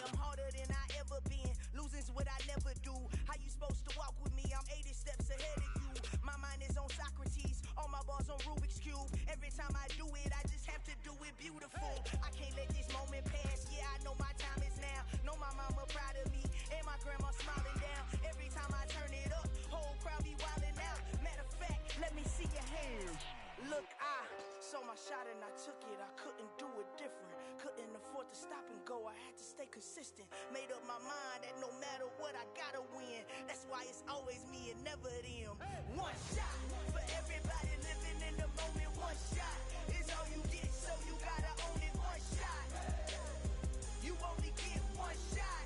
I'm harder than I ever been. Losing's what I never do. How you supposed to walk with me? I'm 80 steps ahead of you. My mind is on Socrates. All my bars on Rubik's Cube. Every time I do it, I just have to do it beautiful. I can't let this moment pass. Yeah, I know my time is now. Know my mama proud of me. And my grandma smiling down. Every time I turn it up, whole crowd be wilding out. Matter of fact, let me see your hands. Look, I saw my shot and I took it. I couldn't do it different. Couldn't afford to stop and go. I had to stay consistent. Made up my mind that no matter what, I gotta win. That's why it's always me and never them. One shot for everybody living in the moment. One shot is all you get, so you gotta own it. One shot. You only get one shot.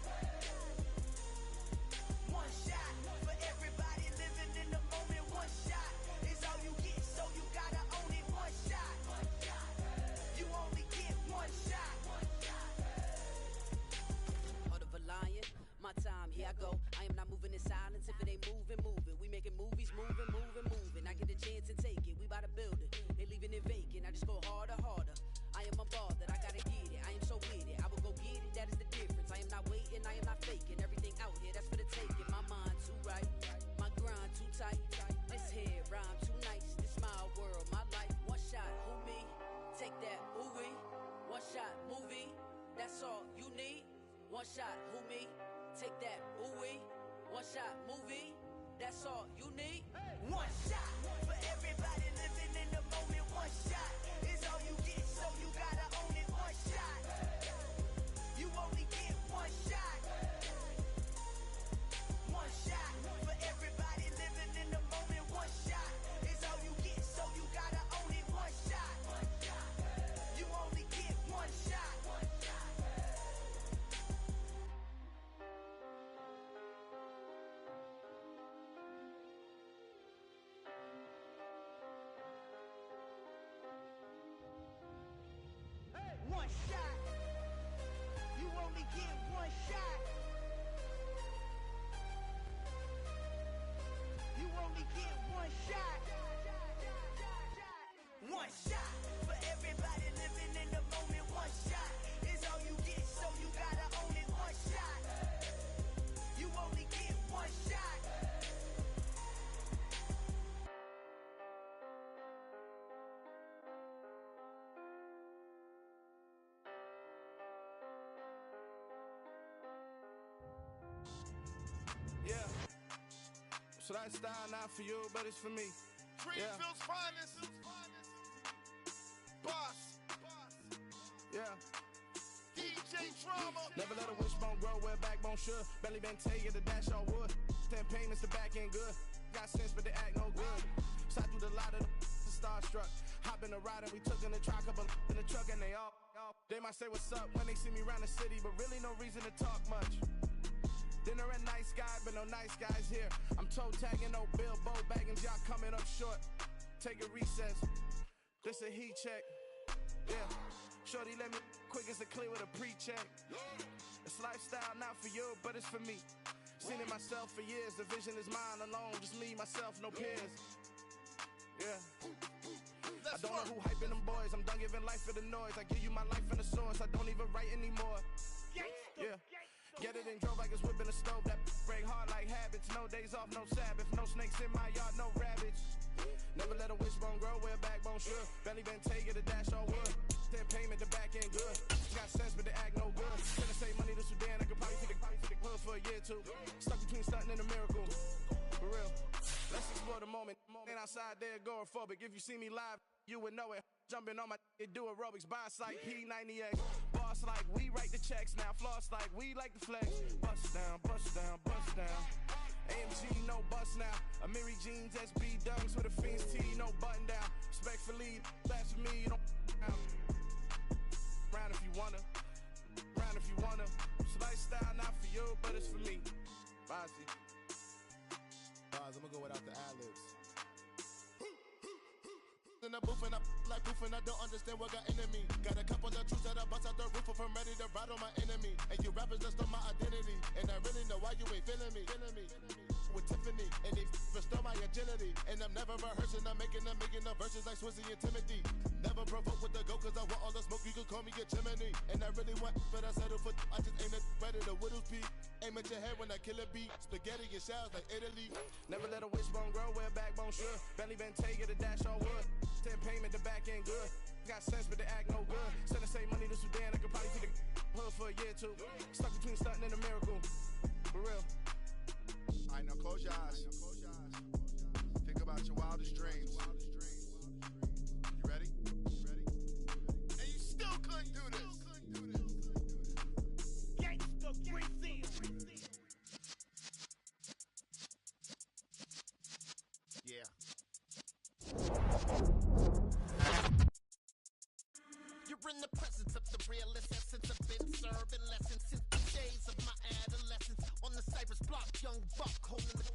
One shot for everybody living in the moment. One shot is all you get, so you gotta own it. One shot. You only get one shot. Heart of a lion, my time, here I go. I am not moving in silence. If it ain't moving, moving. We making movies, moving, moving, moving. I get a chance and take it. We bout to build it. They leaving it vacant. I just go harder, harder. I am a ball that I gotta get it. I am so with it. I will go get it. That is the difference. I am not waiting. I am not faking. Everything out here, that's for the taking. My mind too right. My grind too tight. This head rhyme too nice. This my world, my life. One shot, who me? Take that, who we? One shot, movie. That's all you need. One shot, who me? Take that, who we? One shot, movie. That's all you need. One shot for everybody living in the moment. One shot is all you get, so you gotta own it. One shot. You only get one shot. One shot for everybody living in the moment. One shot is all you get, so you gotta own it. One shot. You only get one shot. One shot. You only get one shot. You only get one shot. One shot for everybody living in the moment. One shot is all you get, so you gotta own it. One shot. You only get one shot. Yeah. So that style not for you, but it's for me. Greenfield's finest. Boss. Yeah. DJ Drama. Never let a wishbone grow where backbone should. Belly been taking the dash all wood. 10 payments, the back end good. Got sense, but they act no good. Shot through the lot of the starstruck. Hop in the ride and we took in the truck, couple in the truck and they all. They might say what's up when they see me around the city, but really no reason to talk much. Dinner at Nice Guy, but no nice guys here. I'm toe tagging, no Bilbo bagging, y'all coming up short. Take a recess. This a heat check. Yeah. Shorty let me quick as a clear with a pre-check. It's lifestyle not for you, but it's for me. Seen it myself for years. The vision is mine alone. Just me, myself, no peers. Yeah. I don't know who hyping them boys. I'm done giving life for the noise. I give you my life in the source. I don't even write anymore. Yeah. Get it and drove like it's whipping a stove. That break hard like habits. No days off, no Sabbath. No snakes in my yard, no rabbits. Never let a wishbone grow where a backbone should. Belly been taking the dash all wood. 10 payment, the back end good. Got sense, but they act no good. Gonna save money to Sudan. I could probably take the hood for a year or two. Stuck between stunting and a miracle. For real. Let's explore the moment. Ain't outside there agoraphobic. If you see me live, you would know it. Jumping on my do aerobics, buy like P90X. Boss like we write the checks now. Floss like we like the flex. Bust down, bust down, bust down. AMG, no bust now. Amiri jeans, SB dunks with a Fiends tee, no button down. Respectfully, that's for me, you don't round if you wanna. Round if you wanna. It's lifestyle not for you, but it's for me. Bozzy. I'm gonna go without the ad-libs. in the booth and I like proof and I don't understand what got into me. Got a couple of truths that I bust out the roof if I'm ready to ride on my enemy. And you rappers just stole my identity, and I really know why you ain't feeling me. With Tiffany, and they restore my agility. And I'm never rehearsing, I'm making no verses like Swizzy and Timothy. Never provoke with the go, cause I want all the smoke, you can call me a chimney. And I really want, but I settle for, I just aim at better the widow's peak. Aim at your head when I kill a beat. Spaghetti and shells like Italy. Never let a wishbone grow where a backbone should. Bentley Bentayga, the dash all wood. 10 payment, the back end good. Got sense, but they act no good. Send the same money to Sudan, I could probably see the hood for a year or two. Stuck between stunting and a miracle. For real. Alright, now close your eyes. Think about your wildest dreams. You ready? And you still couldn't do this. Gangsta Brazil. Yeah. You're in the presence of the realest essence. I've been serving lessons since the days of my adolescence. On the Cypress block, young buck holding it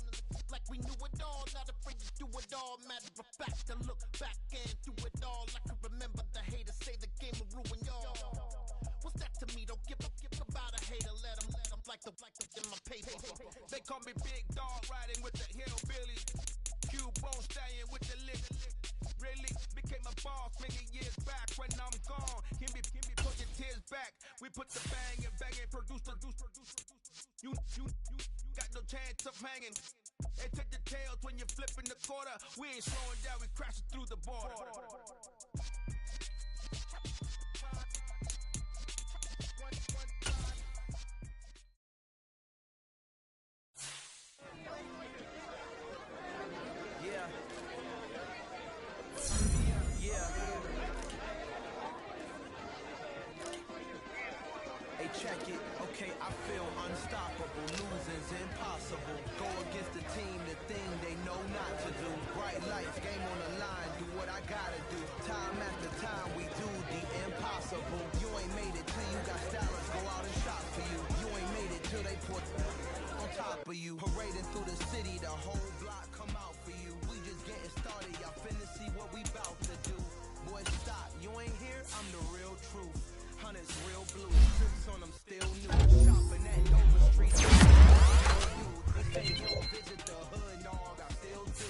like we knew it all. Not afraid to do it all. Matter of fact, I look back and do it all. I can remember the haters say the game will ruin y'all. What's that to me? Don't give about a hater. Let them like the in my paper. They call me Big Dog, riding with the hillbillies. Cubone stallion with the lick. Really became a boss many years back. When I'm gone, give me put your tears back. We put the bang and produce. You got no chance of hanging. They take the tails when you're flipping the quarter. We ain't slowing down, we crashing through the border. Check it, okay, I feel unstoppable. Losing's impossible. Go against the team, the thing they know not to do. Bright lights, game on the line, do what I gotta do. Time after time, we do the impossible. You ain't made it till you got stylers go out and shop for you. You ain't made it till they put on top of you. Parading through the city, the whole block come out for you. We just getting started, y'all finna see what we bout to do. Boy, stop, you ain't here, I'm the real truth. Hunters real blue, trips on them still new. Shopping at Dover Street, they say you don't visit the hood, dog, I still do.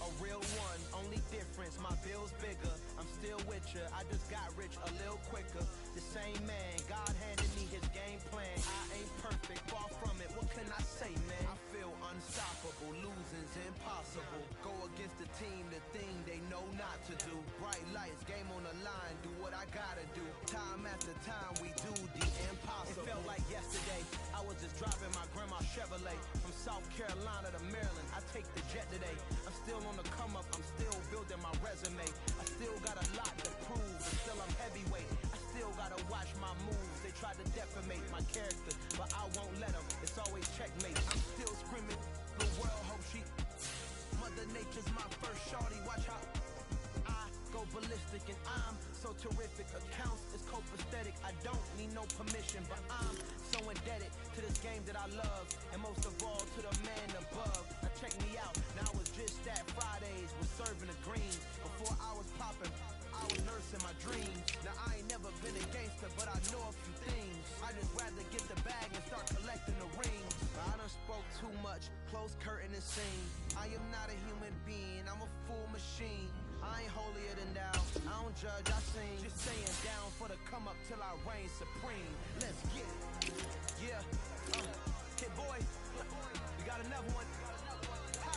A real one, only difference, my bill's bigger. I'm still with ya, I just got rich a little quicker. The same man, God handed me his game plan. I ain't perfect, far from it, what can I say, man? I feel unstoppable, losing's impossible. Go against the team, the thing they know not to do. Bright lights, game on the line, do what I gotta do. Time after time, we do the impossible. It felt like yesterday, I was just driving my grandma's Chevrolet from South Carolina to Maryland. I take the jet today. I'm still on the come up, I'm still building my resume. I still got a lot to prove, but still I'm heavyweight. I still gotta watch my moves. They try to defamate my character, but I won't let them. It's always checkmate. I'm still screaming, the world hope she. Mother Nature's my first shorty. Watch how I go ballistic, and I'm so terrific. Accounts is copacetic. I don't need no permission, but I'm so indebted to this game that I love, and most of all to the man above. Now check me out. Now it's just that Fridays was serving the greens. Before I was popping, I was nursing my dreams. Now I ain't never been a gangster, but I know a few things. I just rather get the bag and start collecting the rings. I done spoke too much, close curtain and scene. I am not a human being, I'm a full machine. I ain't holier than thou, I don't judge, I sing. Just saying down for the come up till I reign supreme. Let's get it. Yeah, Hit Boy, we got another one. Ha.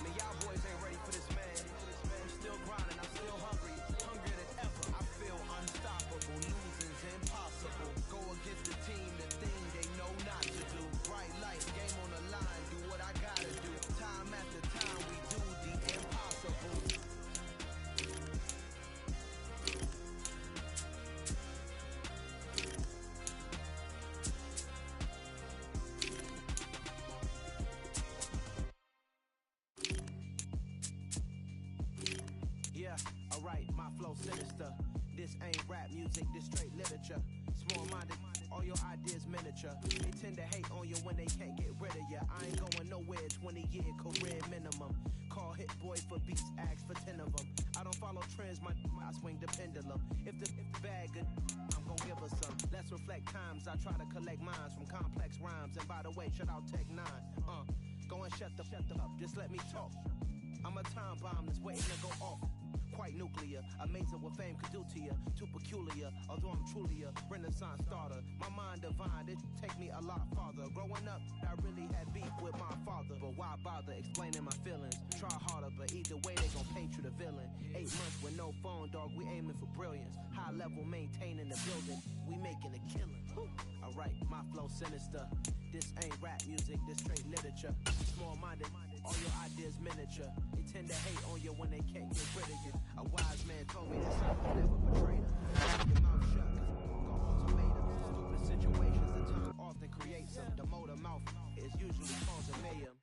Man, y'all boys ain't ready for this, man. I'm still grinding, I'm still hungry, hungrier than ever. I feel unstoppable, losing's impossible. Go against the team, the thing they know not to do. Bright lights, game on the line, do what I gotta do. Time after time, we do the impossible. Yeah, alright, my flow sinister. This ain't rap music, this straight literature. Small-minded, all your ideas miniature. They tend to hate on you when they can't get rid of you. I ain't going nowhere, 20-year career minimum. call hit boy for beats, ask for 10 of them. I don't follow trends, I swing the pendulum. If the bag good, I'm gon' give her some. Let's reflect times, I try to collect minds from complex rhymes. And by the way, shut out Tech 9. Go and shut the up, just let me talk. I'm a time bomb that's waiting to go off. Quite nuclear, amazing what fame could do to you. Too peculiar, although I'm truly a Renaissance starter. My mind divine, it take me a lot farther. Growing up, I really had beef with my father. But why bother explaining my feelings? Try harder, but either way they gon' paint you the villain. 8 months with no phone, dog, we aiming for brilliance. High level, maintaining the building, we making a killing. Alright, my flow sinister. This ain't rap music, this straight literature. Small-minded, all your ideas miniature. They tend to hate on you when they can't get rid of you. A wise man told me that some will never betray them. Keep your mouth shut, cause go ultimatum. Stupid situations the tongue often creates them. The motor mouth is usually causing mayhem.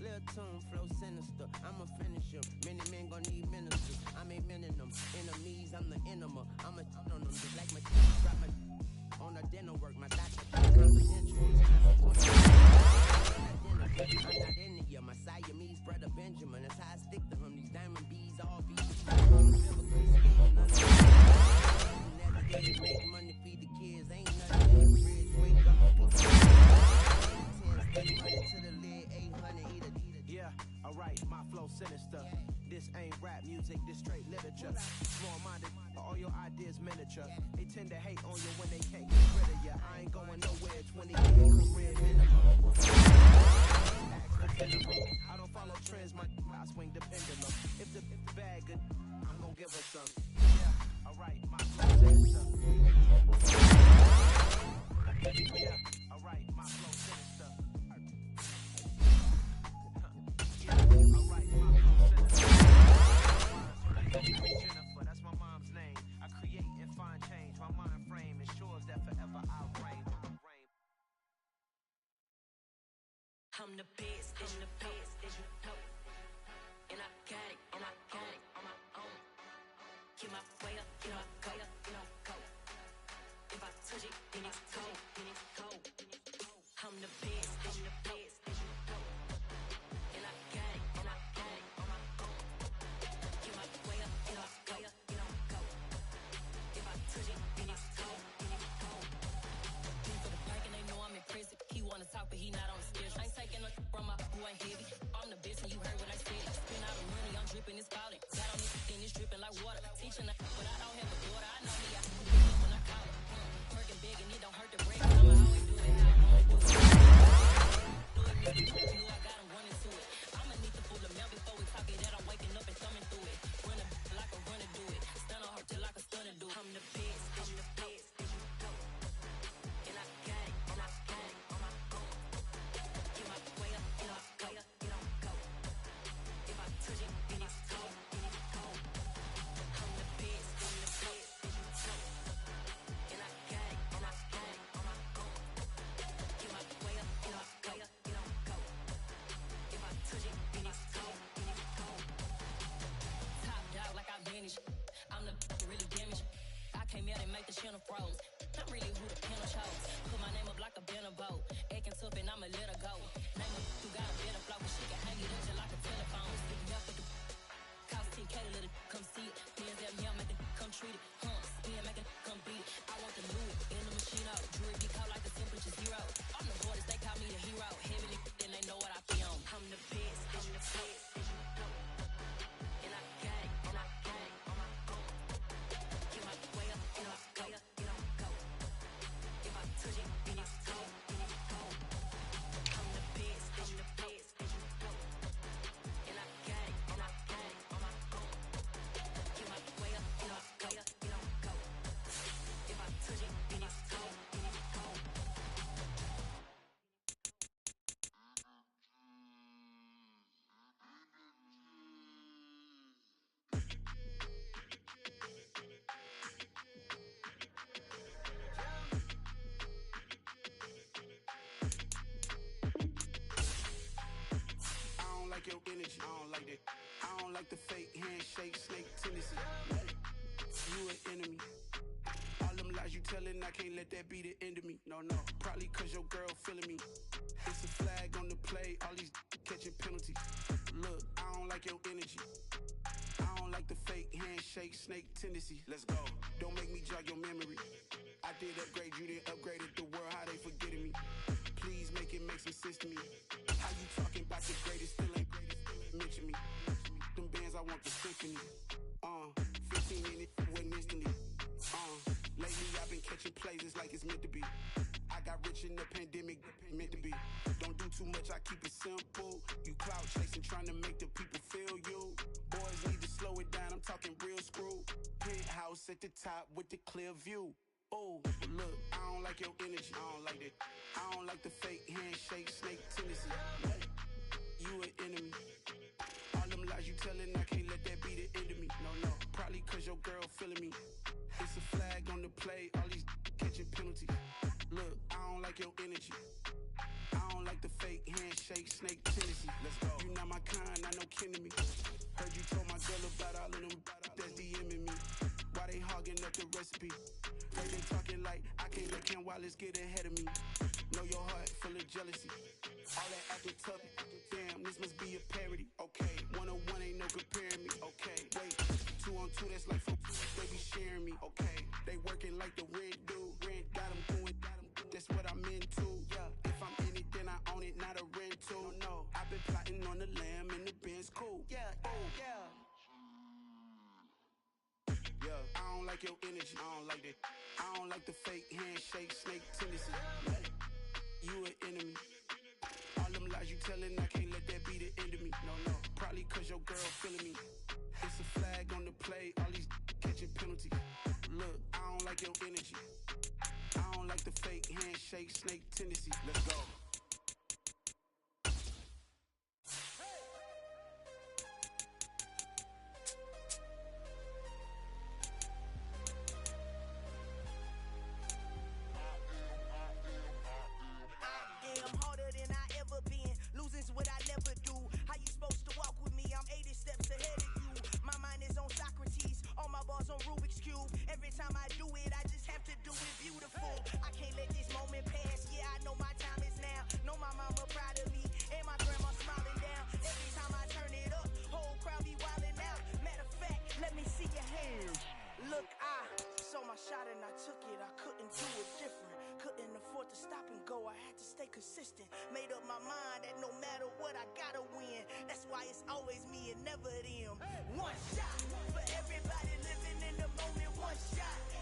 Lil' tune, flow sinister, I'ma finish him. Many men gon' need ministers, I'm a men in them. Enemies, I'm the enema, I'm a on them. Just like my drop my on a dinner work, my doctor confidential. I'm not into you, my Siamese brother Benjamin. That's how I stick to him. These diamond bees, all bees. Navigate, make money, feed the kids. Ain't nothing in the fridge. Wake up, pick 10, money to the lid, 800, eat a. Yeah, alright, my flow sinister. This ain't rap music, this straight literature. Small-minded, all your ideas miniature. They tend to hate on you when they can't get rid of you. I ain't going nowhere, 20 years career minimum. I don't follow trends, I swing the pendulum. If the bag good, I'm gon' give her some. Yeah, alright, my flow sinister. Yeah, alright, my flow sinister. Jennifer, that's my mom's name. I create and find change. My mind frame ensures that forever I'll reign. I'm the best, I'm the best, as you know. And I got it, and I got it on my own. Get my way up, get my go up, get my go. If I touch it, then it's cold, then it's cold. I'm the best, I'm the best, as you know. And I got it, and I got it on my own. Get my way up, get my go up, get my go. If I touch it, then it's cold, then it's cold. Been for the park and they know I'm in prison. He wanna talk, but he not on the schedule. I ain't taking no from my boy heavy. I'm the best and you heard what I said. Spend all the money, I'm dripping, it's falling. Got on this and it's dripping like water. Teaching that, but I don't have a daughter. I know me, I can do it when I call her. Working big and it don't hurt to break. I'ma always do it how I wanna do it. Do it, Mr. You know I got him running to it. I'ma need to pull the mail before we talk it. That I'm waking up and thumbing through it. Running like a runner do it. Stun on her till like a stunner do. I'm the best, I'm the best. And I got it, and I got it on my own. Get my way up, get my go up, get on go. If I touch it, then it's cold, then it's cold. I'm the best, I'm the best. And I got it, and I got it on my own. Get my way up, get my go up, get on go. If I touch it, then it's cold, then it's cold. Top dog like I vanished. I'm the really damaged. I came out and make the channel froze. I'm really who the piano chose. Put my name up like a banner boat. Acting tough and I'ma let her go. Name her who got a better flow, but she can hang it up just like a telephone. Sticking up with the cost 10K to let it come see it. Hands down here, make it come treat it. Spin, make it come beat it. I want the Louis in the machine out. Jewelry be caught like the temperature zero. I'm the boys, they call me the hero. Heavily, then they know what I be on. I'm the best, I'm the best. And I got it, and I got it on my own. Get my way up, get my go up, get on go. If I touch it, then it's cold, then it's cold. I'm the best, I'm the best. And I got it, and I got it on my own. Get my way up, get my go up, get on go. If I touch it, then it's cold, then it's cold. I don't like your energy, I don't like that. I don't like the fake handshake, snake tendency. You an enemy. All them lies you telling I can't let that be the end of me. No, probably cause your girl feeling me. It's a flag on the play, all these catching penalties. Look, I don't like your energy. I don't like the fake handshake, snake tendency. Let's go. Don't make me jog your memory. I did upgrade, you didn't upgrade it. The world, how they forgetting me. Please make it make some sense to me. How you talking about the greatest, still ain't mention me. Them bands, I want the symphony. 15 in it, wasn't instantly. Lately I've been catching plays, it's like it's meant to be. I got rich in the pandemic, meant to be. Don't do too much, I keep it simple. You clout chasing, trying to make the people feel you. Boys need to slow it down, I'm talking real screw. Penthouse at the top with the clear view. Oh, look, I don't like your energy, I don't like that. I don't like the fake handshake, snake tendency. You an enemy. All them lies you telling, I can't let that be the end of me. No, probably cause your girl feeling me. It's a flag on the play, all these catching penalties. Look, I don't like your energy. I don't like the fake handshake, snake tendency. Let's go. You not my kind, not no kin to me. Heard you told my girl about all of them that's DMing me. Why they hogging up the recipe? Heard they talking like I can't let Ken Wallace get ahead of me. Know your heart full of jealousy. All that acting tough, damn, this must be a parody. Okay, 1-on-1 ain't no comparing me. Okay, wait, 2-on-2, that's like they be sharing me. Okay, they working like the rent dude. Rent got them going, that's what I'm into. Yeah, if I'm in it, then I own it, not a rental. No, I've been plotting on the lamb and the Benz cool. Yeah, yeah. I don't like your energy, I don't like that. I don't like the fake handshake, snake tendency. You an enemy. All them lies you telling, I can't let that be the end of me. No, probably cause your girl feeling me. It's a flag on the play, all these catching penalties. Look, I don't like your energy. I don't like the fake handshake, snake tendency. Let's go. What I never do. How you supposed to walk with me? I'm 80 steps ahead of you. My mind is on Socrates, all my bars on Rubik's Cube. Every time I do it, I just have to do it beautiful. I can't let this moment pass. Yeah, I know my time is now. Know my mama proud of me, and my grandma smiling down. Every time I turn it up, whole crowd be wilding out. Matter of fact, let me see your hands. Look, I saw my shot and I took it. I couldn't do it different. Couldn't afford to stop and go. I had to stay consistent. Made up my mind that no matter what, I gotta win. That's why it's always me and never them. One shot for everybody living in the moment. One shot.